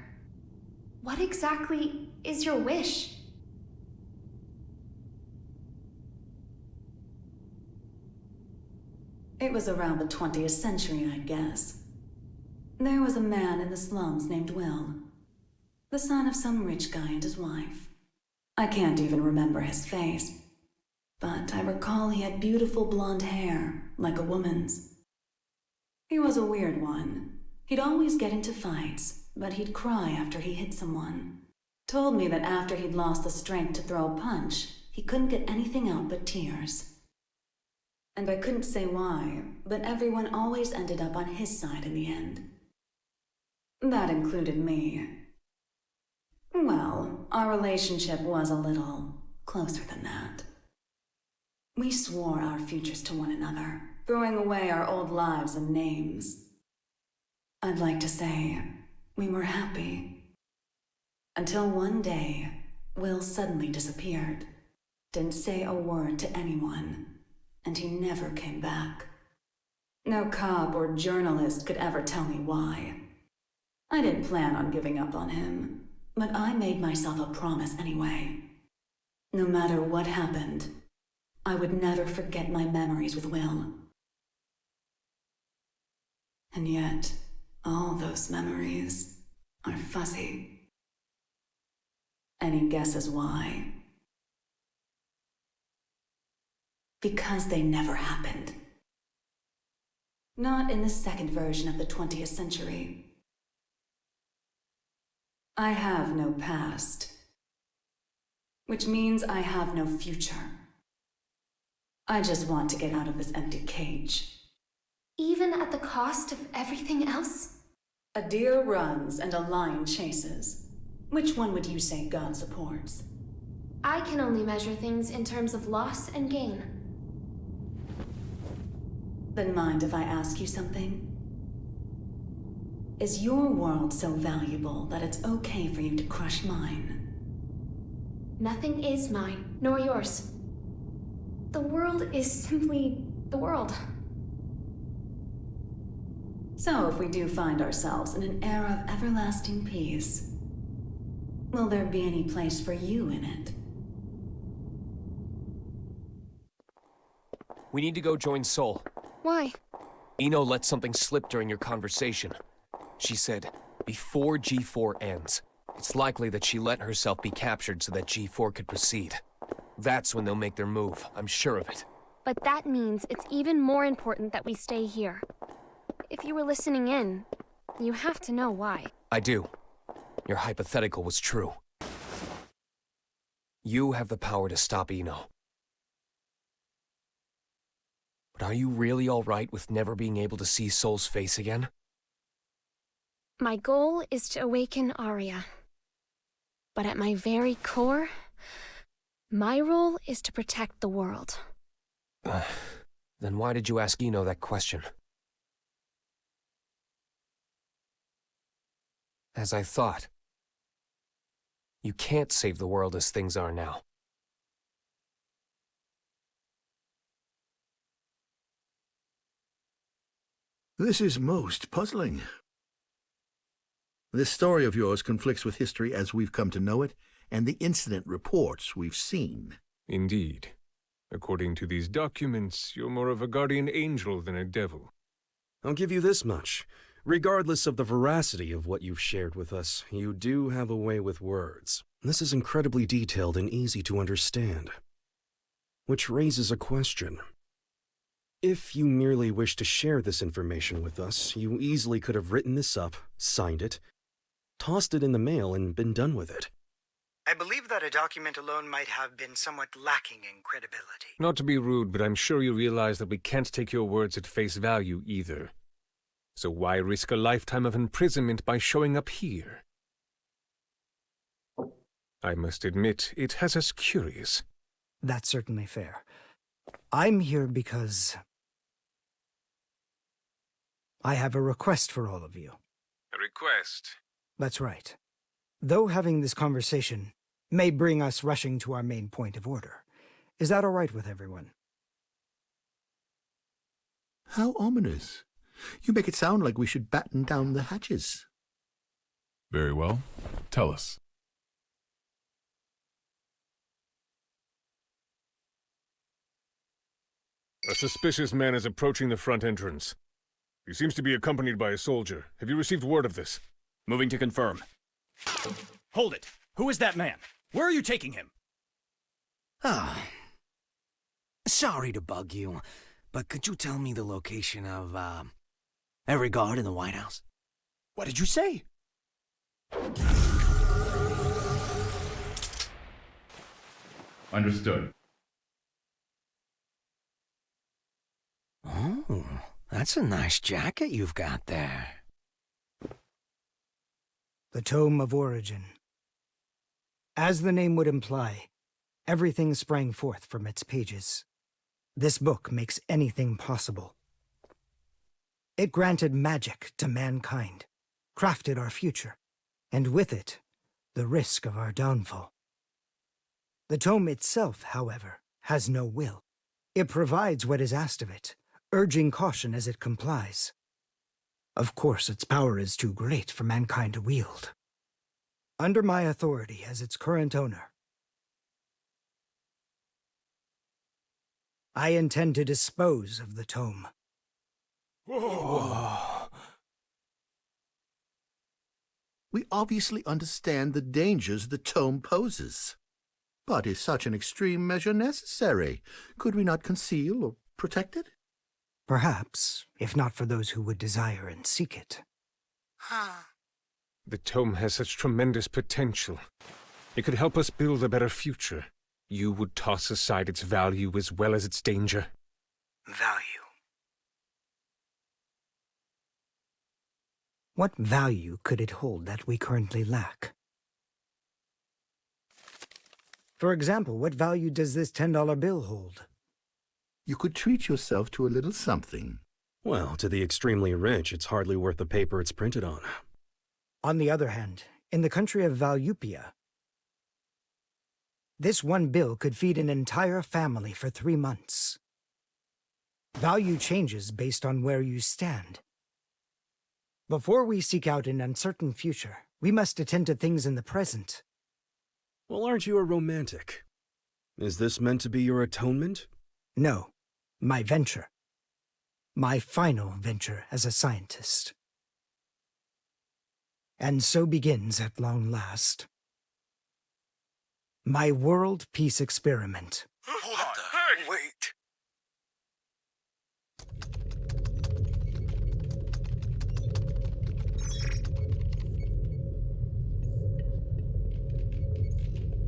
what exactly is your wish? It was around the 20th century, I guess. There was a man in the slums named Will, the son of some rich guy and his wife. I can't even remember his face, but I recall he had beautiful blonde hair, like a woman's. He was a weird one. He'd always get into fights, but he'd cry after he hit someone. Told me that after he'd lost the strength to throw a punch, he couldn't get anything out but tears. And I couldn't say why, but everyone always ended up on his side in the end. That included me. Well, our relationship was a little closer than that. We swore our futures to one another, throwing away our old lives and names. I'd like to say we were happy. Until one day, Will suddenly disappeared. Didn't say a word to anyone, and he never came back. No cop or journalist could ever tell me why. I didn't plan on giving up on him, but I made myself a promise anyway. No matter what happened, I would never forget my memories with Will. And yet, all those memories are fuzzy. Any guesses why? Because they never happened. Not in the second version of the 20th century. I have no past, which means I have no future. I just want to get out of this empty cage. Even at the cost of everything else? A deer runs and a lion chases. Which one would you say God supports? I can only measure things in terms of loss and gain. Then mind if I ask you something? Is your world so valuable that it's okay for you to crush mine? Nothing is mine, nor yours. The world is simply the world. So if we do find ourselves in an era of everlasting peace, will there be any place for you in it? We need to go join Sol. Why? Eno let something slip during your conversation. She said, before G4 ends, it's likely that she let herself be captured so that G4 could proceed. That's when they'll make their move, I'm sure of it. But that means it's even more important that we stay here. If you were listening in, you have to know why. I do. Your hypothetical was true. You have the power to stop Eno. But are you really all right with never being able to see Sol's face again? My goal is to awaken Arya. But at my very core, my role is to protect the world. Then why did you ask Eno that question? As I thought. You can't save the world as things are now. This is most puzzling. This story of yours conflicts with history as we've come to know it, and the incident reports we've seen. Indeed. According to these documents, you're more of a guardian angel than a devil. I'll give you this much. Regardless of the veracity of what you've shared with us, you do have a way with words. This is incredibly detailed and easy to understand. Which raises a question. If you merely wish to share this information with us, you easily could have written this up, signed it, tossed it in the mail, and been done with it. I believe that a document alone might have been somewhat lacking in credibility. Not to be rude, but I'm sure you realize that we can't take your words at face value either. So why risk a lifetime of imprisonment by showing up here? I must admit, it has us curious. That's certainly fair. I'm here because I have a request for all of you. A request? That's right. Though having this conversation may bring us rushing to our main point of order, is that all right with everyone? How ominous. You make it sound like we should batten down the hatches. Very well. Tell us. A suspicious man is approaching the front entrance. He seems to be accompanied by a soldier. Have you received word of this? Moving to confirm. Hold it! Who is that man? Where are you taking him? Ah. Sorry to bug you, but could you tell me the location of, every guard in the White House? What did you say? Understood. Oh, that's a nice jacket you've got there. The Tome of Origin. As the name would imply, everything sprang forth from its pages. This book makes anything possible. It granted magic to mankind, crafted our future, and with it, the risk of our downfall. The tome itself, however, has no will. It provides what is asked of it, urging caution as it complies. Of course, its power is too great for mankind to wield. Under my authority as its current owner, I intend to dispose of the tome. Whoa. We obviously understand the dangers the tome poses. But is such an extreme measure necessary? Could we not conceal or protect it? Perhaps, if not for those who would desire and seek it. The tome has such tremendous potential. It could help us build a better future. You would toss aside its value as well as its danger. Value. What value could it hold that we currently lack? For example, what value does this $10 bill hold? You could treat yourself to a little something. Well, to the extremely rich, it's hardly worth the paper it's printed on. On the other hand, in the country of Valupia, this one bill could feed an entire family for 3 months. Value changes based on where you stand. Before we seek out an uncertain future, we must attend to things in the present. Well, aren't you a romantic? Is this meant to be your atonement? No, my venture. My final venture as a scientist. And so begins, at long last, my world peace experiment. Hold on. Hey! Wait.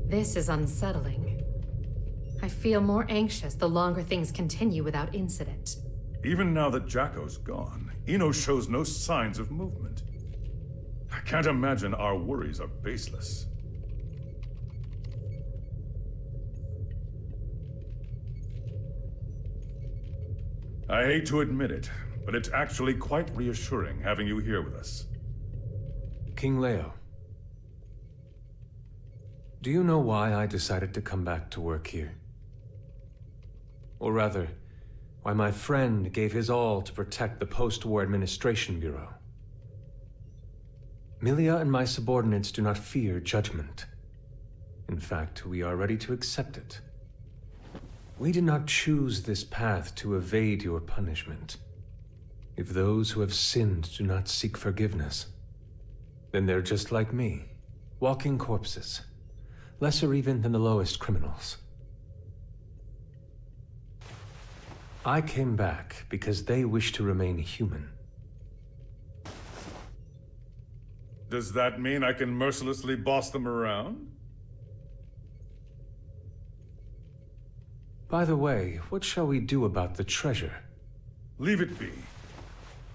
This is unsettling. I feel more anxious the longer things continue without incident. Even now that Jacko's gone, Eno shows no signs of movement. I can't imagine our worries are baseless. I hate to admit it, but it's actually quite reassuring having you here with us. King Leo, do you know why I decided to come back to work here? Or rather, why my friend gave his all to protect the Post-War Administration Bureau? Milia and my subordinates do not fear judgment. In fact, we are ready to accept it. We did not choose this path to evade your punishment. If those who have sinned do not seek forgiveness, then they're just like me, walking corpses, lesser even than the lowest criminals. I came back because they wish to remain human. Does that mean I can mercilessly boss them around? By the way, what shall we do about the treasure? Leave it be.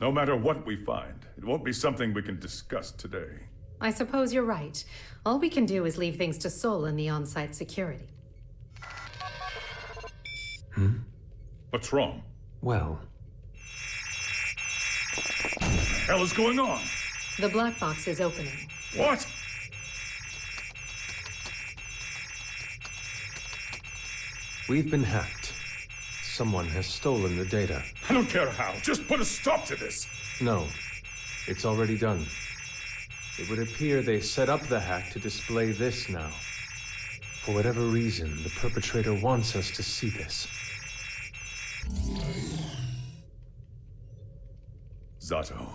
No matter what we find, it won't be something we can discuss today. I suppose you're right. All we can do is leave things to Sol and the on-site security. What's wrong? Well... What the hell is going on? The black box is opening. What? We've been hacked. Someone has stolen the data. I don't care how. Just put a stop to this. No. It's already done. It would appear they set up the hack to display this now. For whatever reason, the perpetrator wants us to see this. Zato,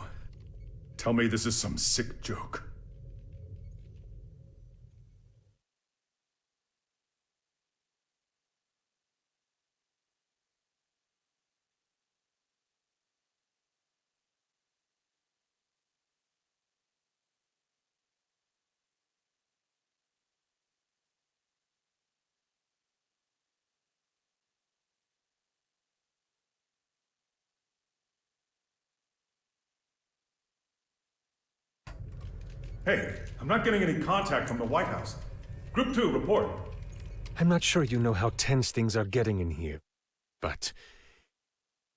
tell me this is some sick joke. Hey, I'm not getting any contact from the White House. Group 2, report. I'm not sure you know how tense things are getting in here, but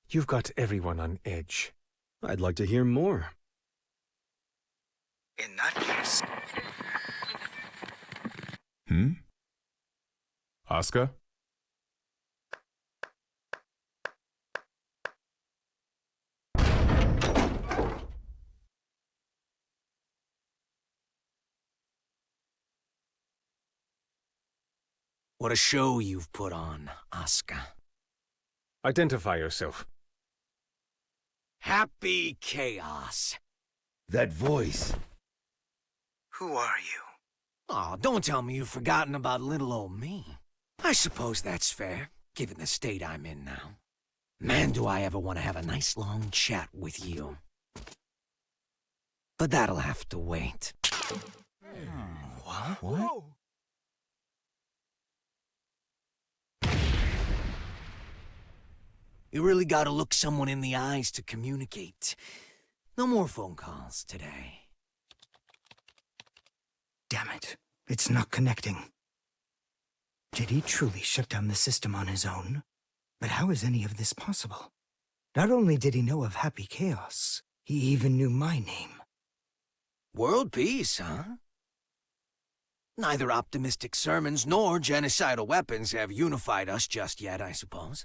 you've got everyone on edge. I'd like to hear more. In that case... Oscar? What a show you've put on, Oscar. Identify yourself. Happy Chaos. That voice. Who are you? Oh, don't tell me you've forgotten about little old me. I suppose that's fair, given the state I'm in now. Man, do I ever want to have a nice long chat with you. But that'll have to wait. What? You really gotta look someone in the eyes to communicate. No more phone calls today. Damn it. It's not connecting. Did he truly shut down the system on his own? But how is any of this possible? Not only did he know of Happy Chaos, he even knew my name. World peace, huh? Neither optimistic sermons nor genocidal weapons have unified us just yet, I suppose.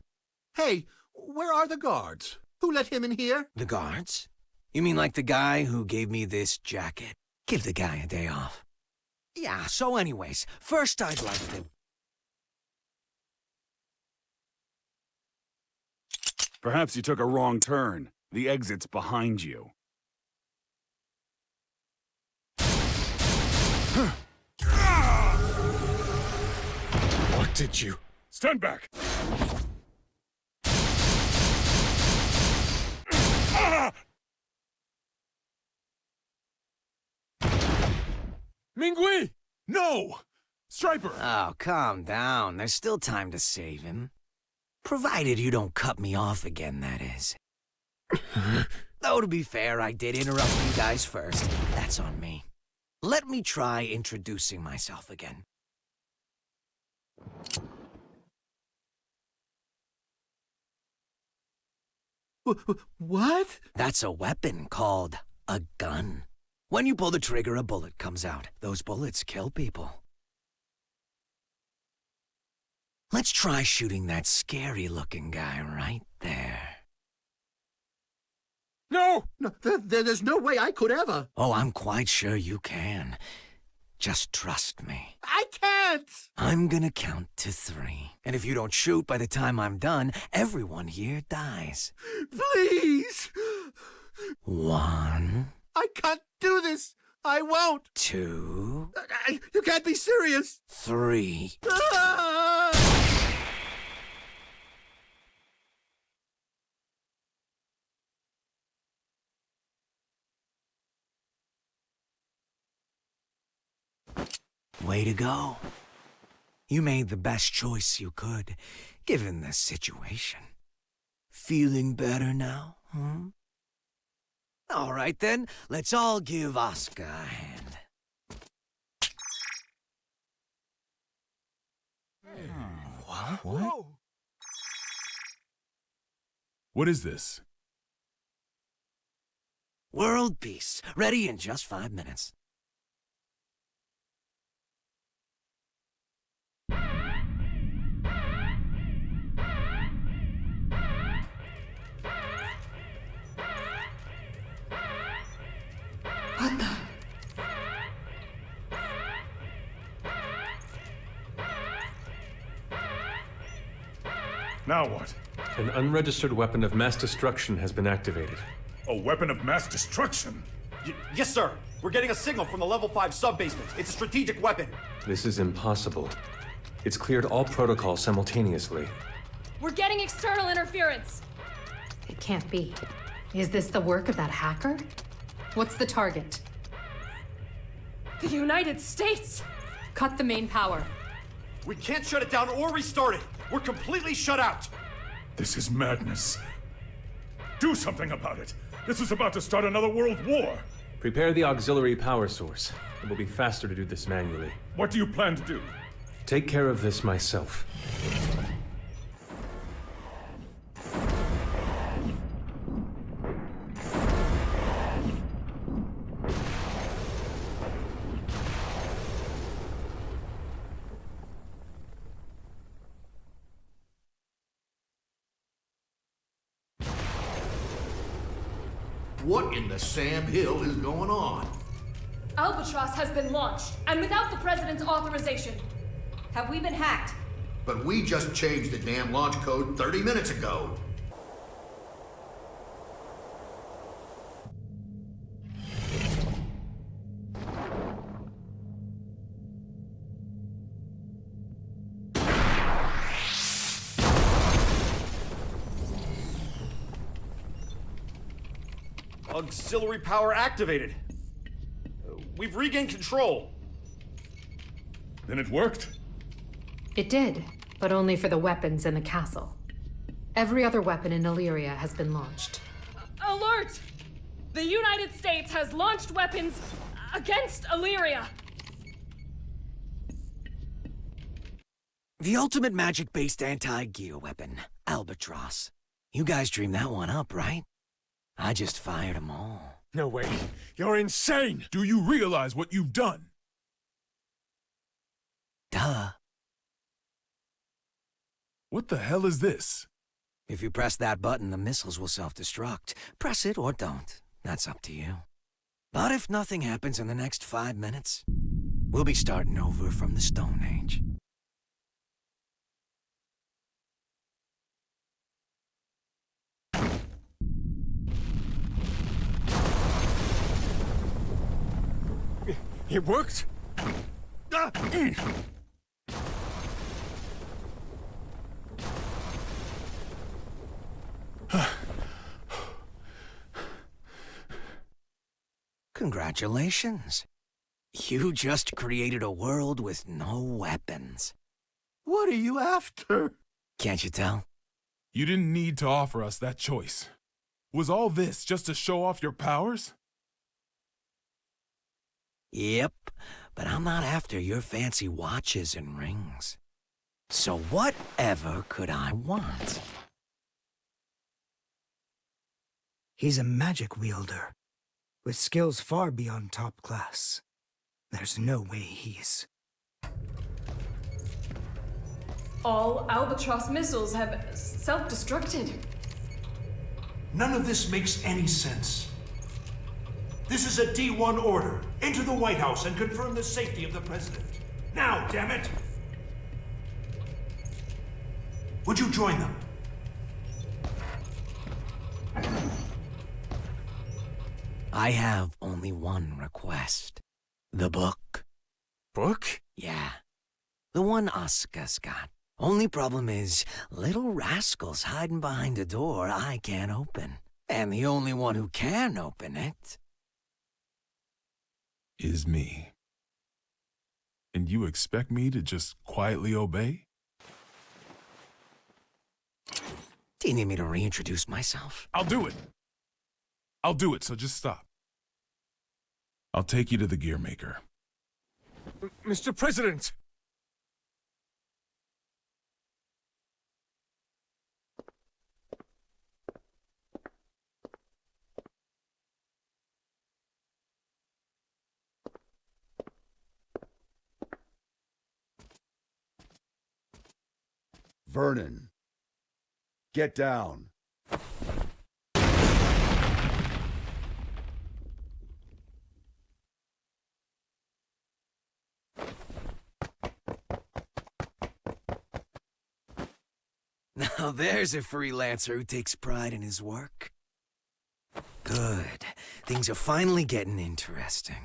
Hey, where are the guards? Who let him in here? The guards? You mean like the guy who gave me this jacket? Give the guy a day off. Yeah, so anyways, first I'd like to... Perhaps you took a wrong turn. The exit's behind you. What did you... Stand back! Mingui! No! Striper! Oh, calm down. There's still time to save him. Provided you don't cut me off again, that is. Though, to be fair, I did interrupt you guys first. That's on me. Let me try introducing myself again. What? That's a weapon called a gun. When you pull the trigger, a bullet comes out. Those bullets kill people. Let's try shooting that scary-looking guy right there. No! There's no way I could ever. Oh, I'm quite sure you can. Just trust me. I can't! I'm gonna count to 3. And if you don't shoot by the time I'm done, everyone here dies. Please! 1. I can't do this! I won't! 2. You can't be serious! 3. Ah! Way to go. You made the best choice you could, given the situation. Feeling better now, huh? All right then, let's all give Oscar a hand. What? What is this? World peace. Ready in just 5 minutes. What the? Now what? An unregistered weapon of mass destruction has been activated. A weapon of mass destruction? Yes, sir. We're getting a signal from the level 5 sub-basement. It's a strategic weapon. This is impossible. It's cleared all protocols simultaneously. We're getting external interference. It can't be. Is this the work of that hacker? What's the target? The United States! Cut the main power. We can't shut it down or restart it. We're completely shut out. This is madness. Do something about it. This is about to start another world war. Prepare the auxiliary power source. It will be faster to do this manually. What do you plan to do? Take care of this myself. What in the Sam Hill is going on? Albatross has been launched, and without the President's authorization. Have we been hacked? But we just changed the damn launch code 30 minutes ago. Auxiliary power activated. We've regained control. Then it worked? It did, but only for the weapons in the castle. Every other weapon in Illyria has been launched. Alert! The United States has launched weapons against Illyria. The ultimate magic-based anti-gear weapon, Albatross. You guys dreamed that one up, right? I just fired them all. No way. You're insane! Do you realize what you've done? Duh. What the hell is this? If you press that button, the missiles will self-destruct. Press it or don't. That's up to you. But if nothing happens in the next 5 minutes, we'll be starting over from the Stone Age. It worked? Congratulations. You just created a world with no weapons. What are you after? Can't you tell? You didn't need to offer us that choice. Was all this just to show off your powers? Yep, but I'm not after your fancy watches and rings. So whatever could I want? He's a magic wielder, with skills far beyond top class. There's no way he's... All Albatross missiles have self-destructed. None of this makes any sense. This is a D1 order. Enter the White House and confirm the safety of the president. Now, damn it! Would you join them? I have only one request. The book. Book? Yeah. The one Asuka's got. Only problem is, little rascal's hiding behind a door I can't open. And the only one who can open it is me. And you expect me to just quietly obey? Do you need me to reintroduce myself? I'll do it. I'll do it, so just stop. I'll take you to the gear maker. Mr. President! Vernon, get down. Now there's a freelancer who takes pride in his work. Good. Things are finally getting interesting.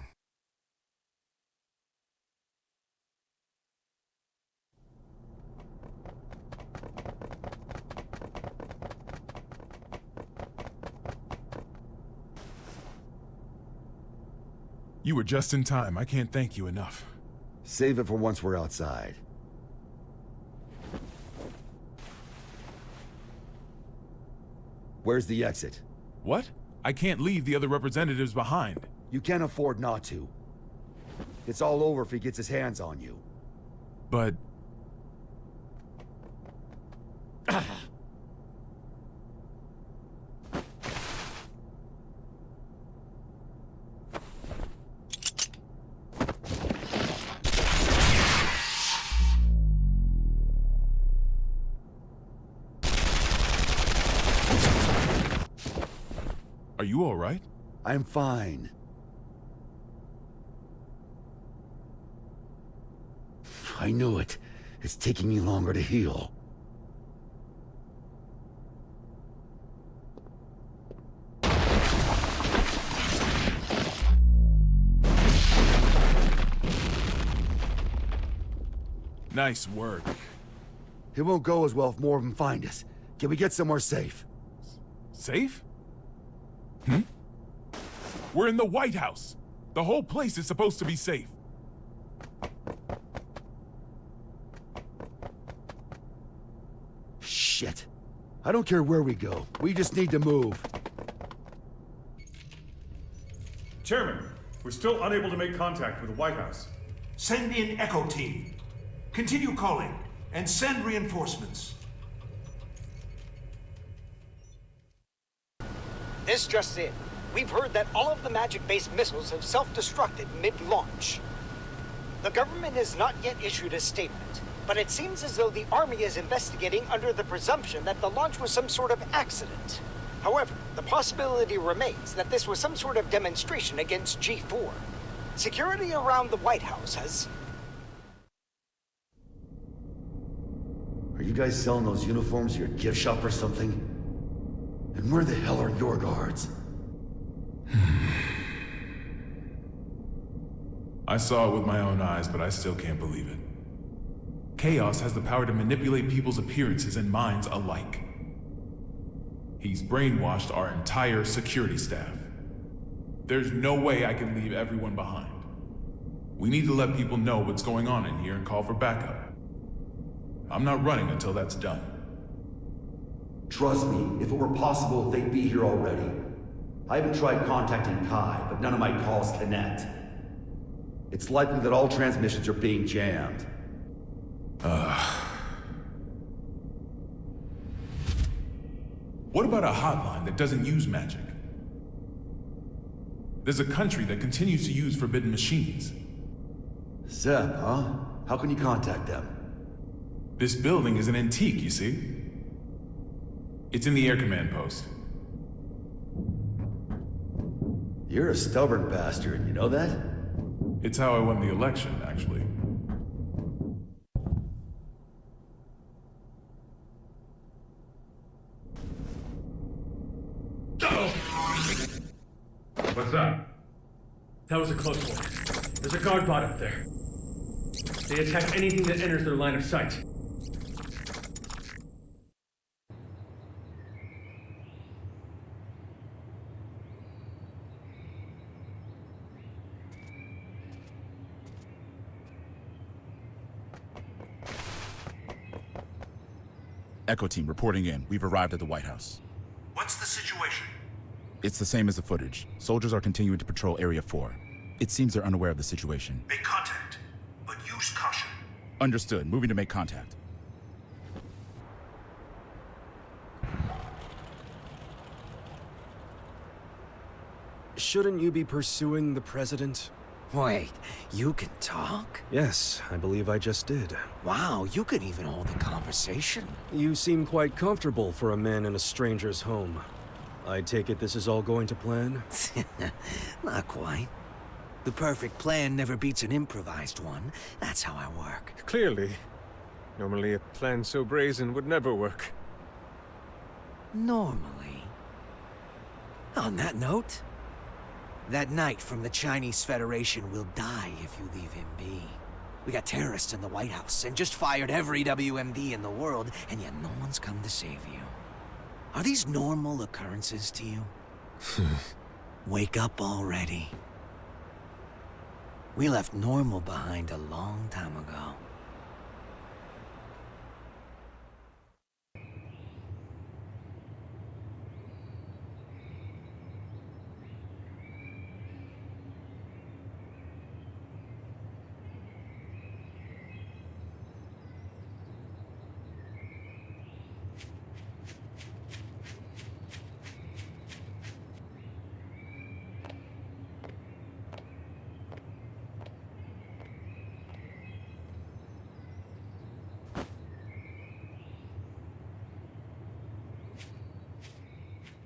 You were just in time. I can't thank you enough. Save it for once we're outside. Where's the exit? What? I can't leave the other representatives behind. You can't afford not to. It's all over if he gets his hands on you. But... Are you all right? I'm fine. I knew it. It's taking you longer to heal. Nice work. It won't go as well if more of them find us. Can we get somewhere safe? Safe? We're in the White House. The whole place is supposed to be safe. Shit. I don't care where we go. We just need to move. Chairman, we're still unable to make contact with the White House. Send in Echo Team. Continue calling, and send reinforcements. This just in. We've heard that all of the magic-based missiles have self-destructed mid-launch. The government has not yet issued a statement, but it seems as though the Army is investigating under the presumption that the launch was some sort of accident. However, the possibility remains that this was some sort of demonstration against G4. Security around the White House has... Are you guys selling those uniforms at your gift shop or something? And where the hell are your guards? I saw it with my own eyes, but I still can't believe it. Chaos has the power to manipulate people's appearances and minds alike. He's brainwashed our entire security staff. There's no way I can leave everyone behind. We need to let people know what's going on in here and call for backup. I'm not running until that's done. Trust me, if it were possible, they'd be here already. I haven't tried contacting Ky, but none of my calls connect. It's likely that all transmissions are being jammed. What about a hotline that doesn't use magic? There's a country that continues to use forbidden machines. Zep, huh? How can you contact them? This building is an antique, you see? It's in the air command post. You're a stubborn bastard, you know that? It's how I won the election, actually. What's that? That was a close one. There's a guard bot up there. They attack anything that enters their line of sight. Echo Team reporting in. We've arrived at the White House. What's the situation? It's the same as the footage. Soldiers are continuing to patrol Area 4. It seems they're unaware of the situation. Make contact, but use caution. Understood. Moving to make contact. Shouldn't you be pursuing the president? Wait, you can talk? Yes, I believe I just did. Wow, you can even hold a conversation. You seem quite comfortable for a man in a stranger's home. I take it this is all going to plan? Not quite. The perfect plan never beats an improvised one. That's how I work. Clearly. Normally a plan so brazen would never work. Normally. On that note, that knight from the Chinese Federation will die if you leave him be. We got terrorists in the White House and just fired every WMD in the world, and yet no one's come to save you. Are these normal occurrences to you? Wake up already. We left normal behind a long time ago.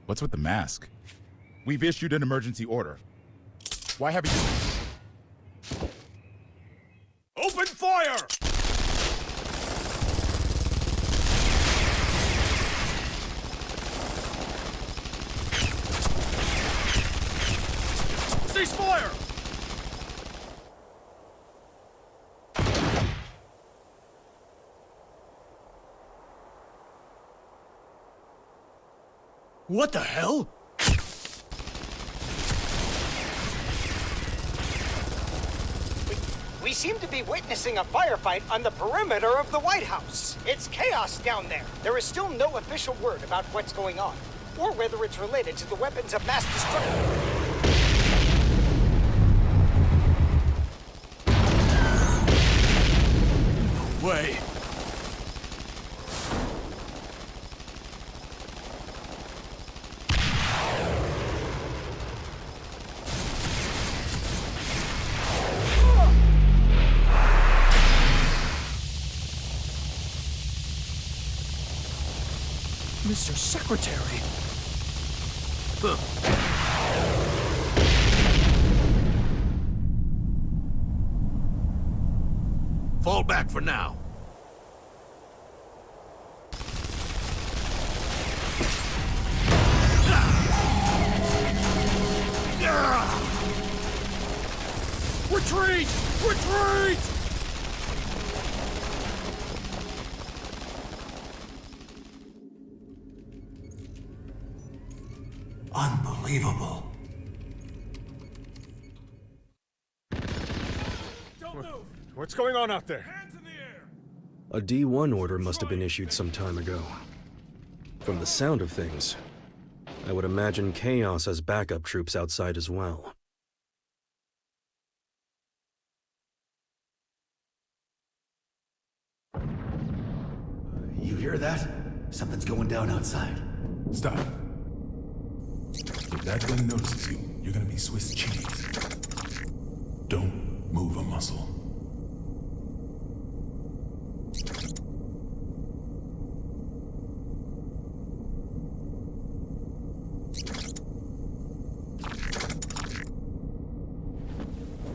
What's with the mask? We've issued an emergency order. Why haven't you... Open fire! What the hell? We seem to be witnessing a firefight on the perimeter of the White House. It's chaos down there. There is still no official word about what's going on, or whether it's related to the weapons of mass destruction. Way. Mr. Secretary. Fall back for now. Retreat! Retreat! Unbelievable. What's going on out there? A D1 order must have been issued some time ago. From the sound of things, I would imagine Chaos has backup troops outside as well. You hear that? Something's going down outside. Stop. If that thing notices you, you're gonna be Swiss cheese. Don't move a muscle.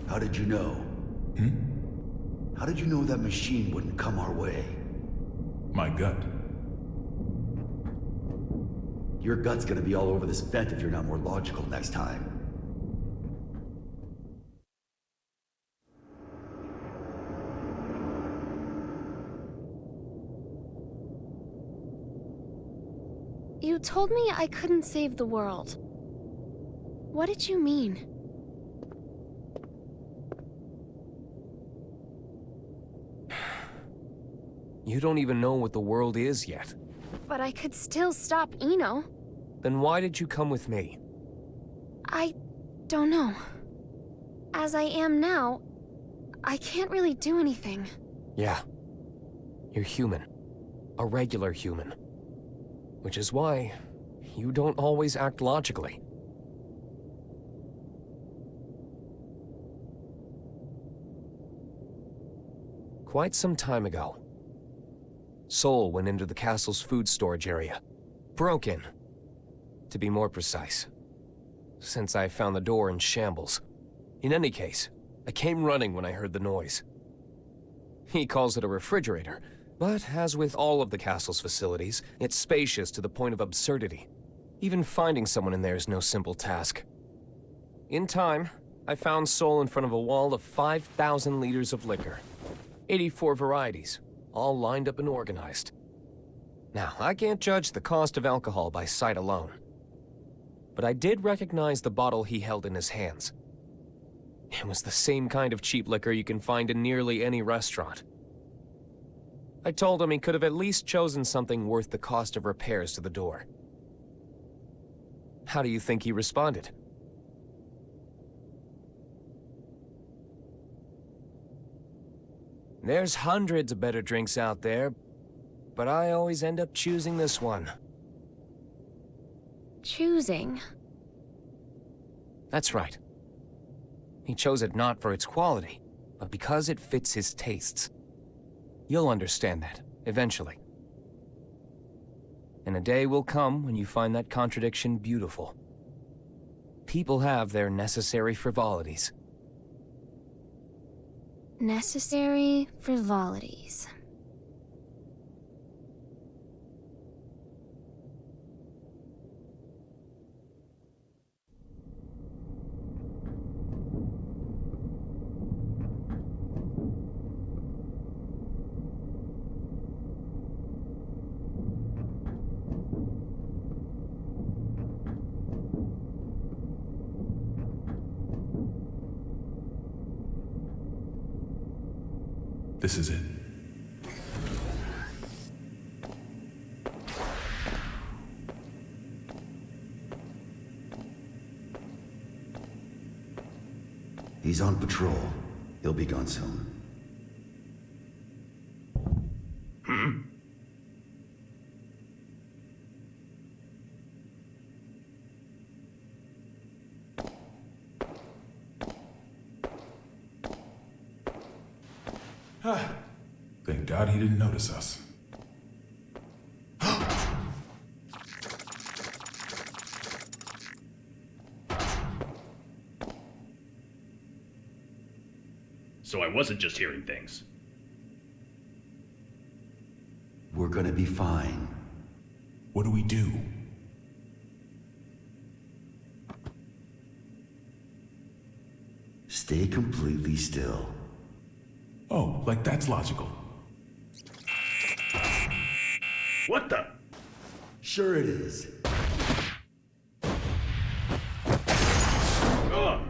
How did you know? How did you know that machine wouldn't come our way? My gut. Your gut's gonna be all over this vent if you're not more logical next time. You told me I couldn't save the world. What did you mean? You don't even know what the world is yet. But I could still stop Eno. Then why did you come with me? I don't know. As I am now, I can't really do anything. Yeah. You're human. A regular human. Which is why you don't always act logically. Quite some time ago, Sol went into the castle's food storage area. Broke in, to be more precise. Since I found the door in shambles. In any case, I came running when I heard the noise. He calls it a refrigerator, but as with all of the castle's facilities, it's spacious to the point of absurdity. Even finding someone in there is no simple task. In time, I found Sol in front of a wall of 5,000 liters of liquor. 84 varieties, all lined up and organized. Now, I can't judge the cost of alcohol by sight alone. But I did recognize the bottle he held in his hands. It was the same kind of cheap liquor you can find in nearly any restaurant. I told him he could have at least chosen something worth the cost of repairs to the door. How do you think he responded? There's hundreds of better drinks out there, but I always end up choosing this one. Choosing? That's right. He chose it not for its quality, but because it fits his tastes. You'll understand that, eventually. And a day will come when you find that contradiction beautiful. People have their necessary frivolities. Necessary frivolities. This is it. He's on patrol. He'll be gone soon. Thank God he didn't notice us. So I wasn't just hearing things. We're gonna be fine. What do we do? Stay completely still. Oh, like that's logical. What the? Sure it is. Ugh.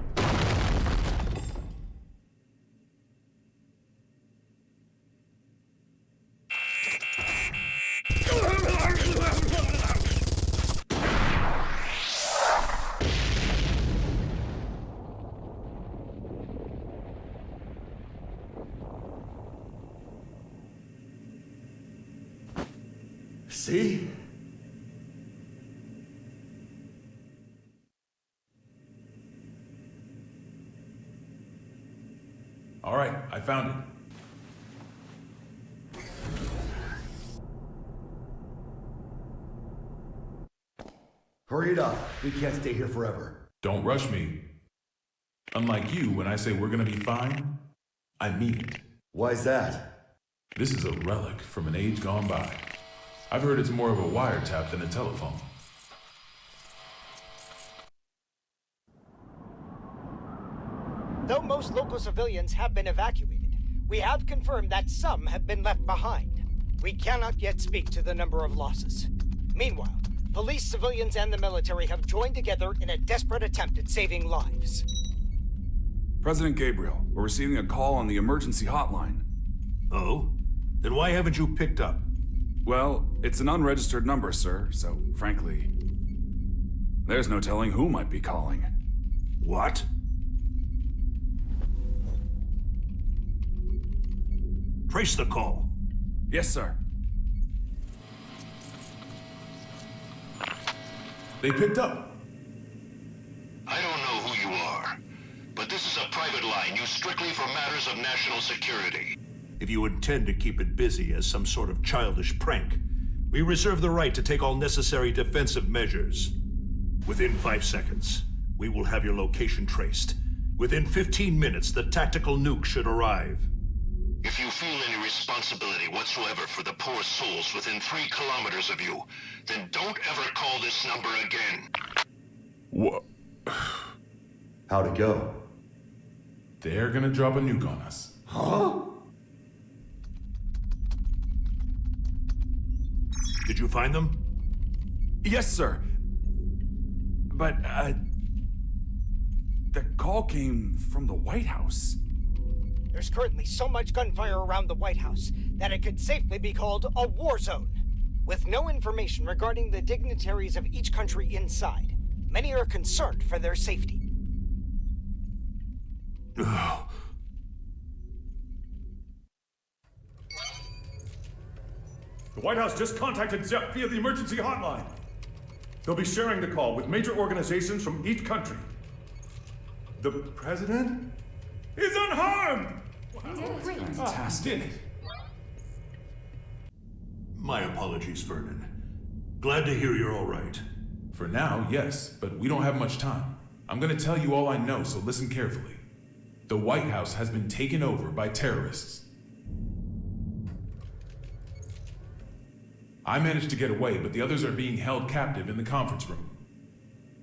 See? All right, I found it. Hurry it up. We can't stay here forever. Don't rush me. Unlike you, when I say we're gonna be fine, I mean it. Why's that? This is a relic from an age gone by. I've heard it's more of a wiretap than a telephone. Though most local civilians have been evacuated, we have confirmed that some have been left behind. We cannot yet speak to the number of losses. Meanwhile, police, civilians, and the military have joined together in a desperate attempt at saving lives. President Gabriel, we're receiving a call on the emergency hotline. Oh? Then why haven't you picked up? Well, it's an unregistered number, sir, so frankly, there's no telling who might be calling. What? Trace the call. Yes, sir. They picked up. I don't know who you are, but this is a private line used strictly for matters of national security. If you intend to keep it busy as some sort of childish prank, we reserve the right to take all necessary defensive measures. Within 5 seconds, we will have your location traced. Within 15 minutes, the tactical nuke should arrive. If you feel any responsibility whatsoever for the poor souls within 3 kilometers of you, then don't ever call this number again. What? How'd it go? They're gonna drop a nuke on us. Huh? Did you find them? Yes, sir. But, the call came from the White House. There's currently so much gunfire around the White House that it could safely be called a war zone. With no information regarding the dignitaries of each country inside, many are concerned for their safety. The White House just contacted Zepp via the emergency hotline. They'll be sharing the call with major organizations from each country. The president is unharmed! Fantastic. My apologies, Vernon. Glad to hear you're all right. For now, yes, but we don't have much time. I'm gonna tell you all I know, so listen carefully. The White House has been taken over by terrorists. I managed to get away, but the others are being held captive in the conference room.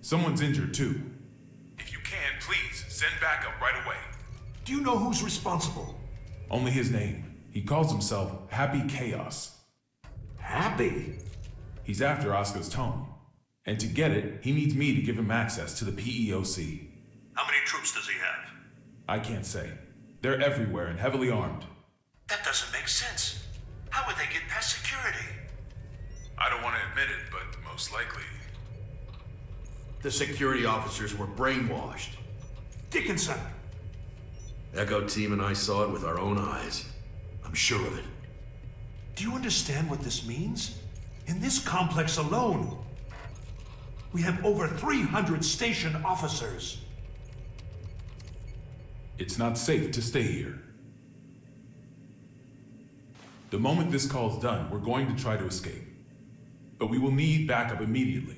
Someone's injured, too. If you can, please, send backup right away. Do you know who's responsible? Only his name. He calls himself Happy Chaos. Happy? He's after Oscar's tome. And to get it, he needs me to give him access to the PEOC. How many troops does he have? I can't say. They're everywhere and heavily armed. That doesn't make sense. How would they get past security? I don't want to admit it, but most likely. The security officers were brainwashed. Dickinson! Echo Team and I saw it with our own eyes. I'm sure of it. Do you understand what this means? In this complex alone, we have over 300 station officers. It's not safe to stay here. The moment this call's done, we're going to try to escape. But we will need backup immediately.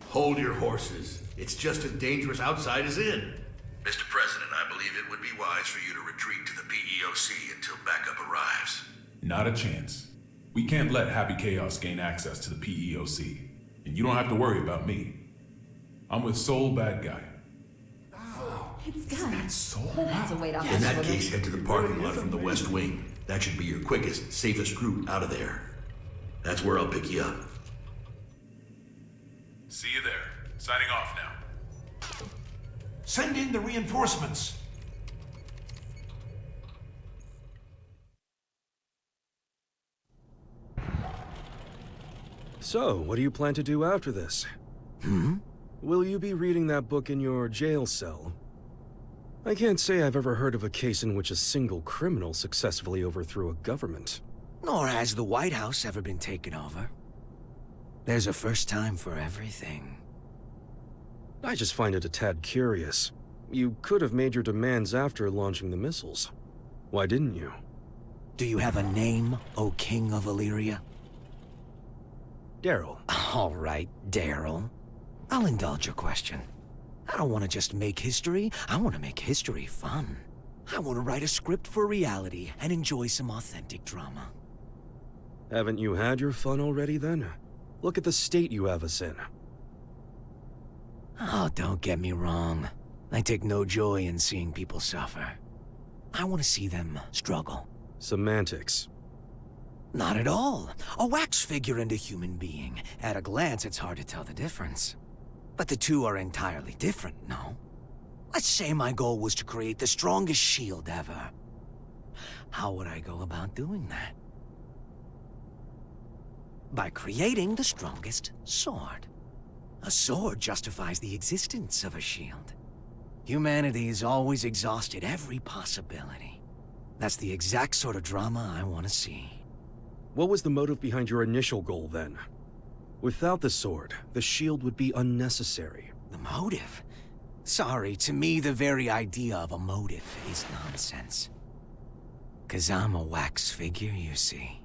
Hold your horses. It's just as dangerous outside as in. Mr. President, I believe it would be wise for you to retreat to the PEOC until backup arrives. Not a chance. We can't let Happy Chaos gain access to the PEOC. And you don't have to worry about me. I'm with Sol Badguy. It's done. That's a weight off In my that shoulders. case, head to the parking lot from the West Wing. That should be your quickest, safest route out of there. That's where I'll pick you up. See you there. Signing off now. Send in the reinforcements. So, what do you plan to do after this? Will you be reading that book in your jail cell? I can't say I've ever heard of a case in which a single criminal successfully overthrew a government. Nor has the White House ever been taken over. There's a first time for everything. I just find it a tad curious. You could have made your demands after launching the missiles. Why didn't you? Do you have a name, O King of Illyria? Daryl. All right, Daryl. I'll indulge your question. I don't want to just make history, I want to make history fun. I want to write a script for reality and enjoy some authentic drama. Haven't you had your fun already then? Look at the state you have us in. Oh, don't get me wrong. I take no joy in seeing people suffer. I want to see them struggle. Semantics. Not at all. A wax figure and a human being. At a glance, it's hard to tell the difference. But the two are entirely different, no? Let's say my goal was to create the strongest shield ever. How would I go about doing that? By creating the strongest sword. A sword justifies the existence of a shield. Humanity has always exhausted every possibility. That's the exact sort of drama I want to see. What was the motive behind your initial goal then? Without the sword, the shield would be unnecessary. The motive? Sorry, to me the very idea of a motive is nonsense. 'Cause I'm a wax figure, you see.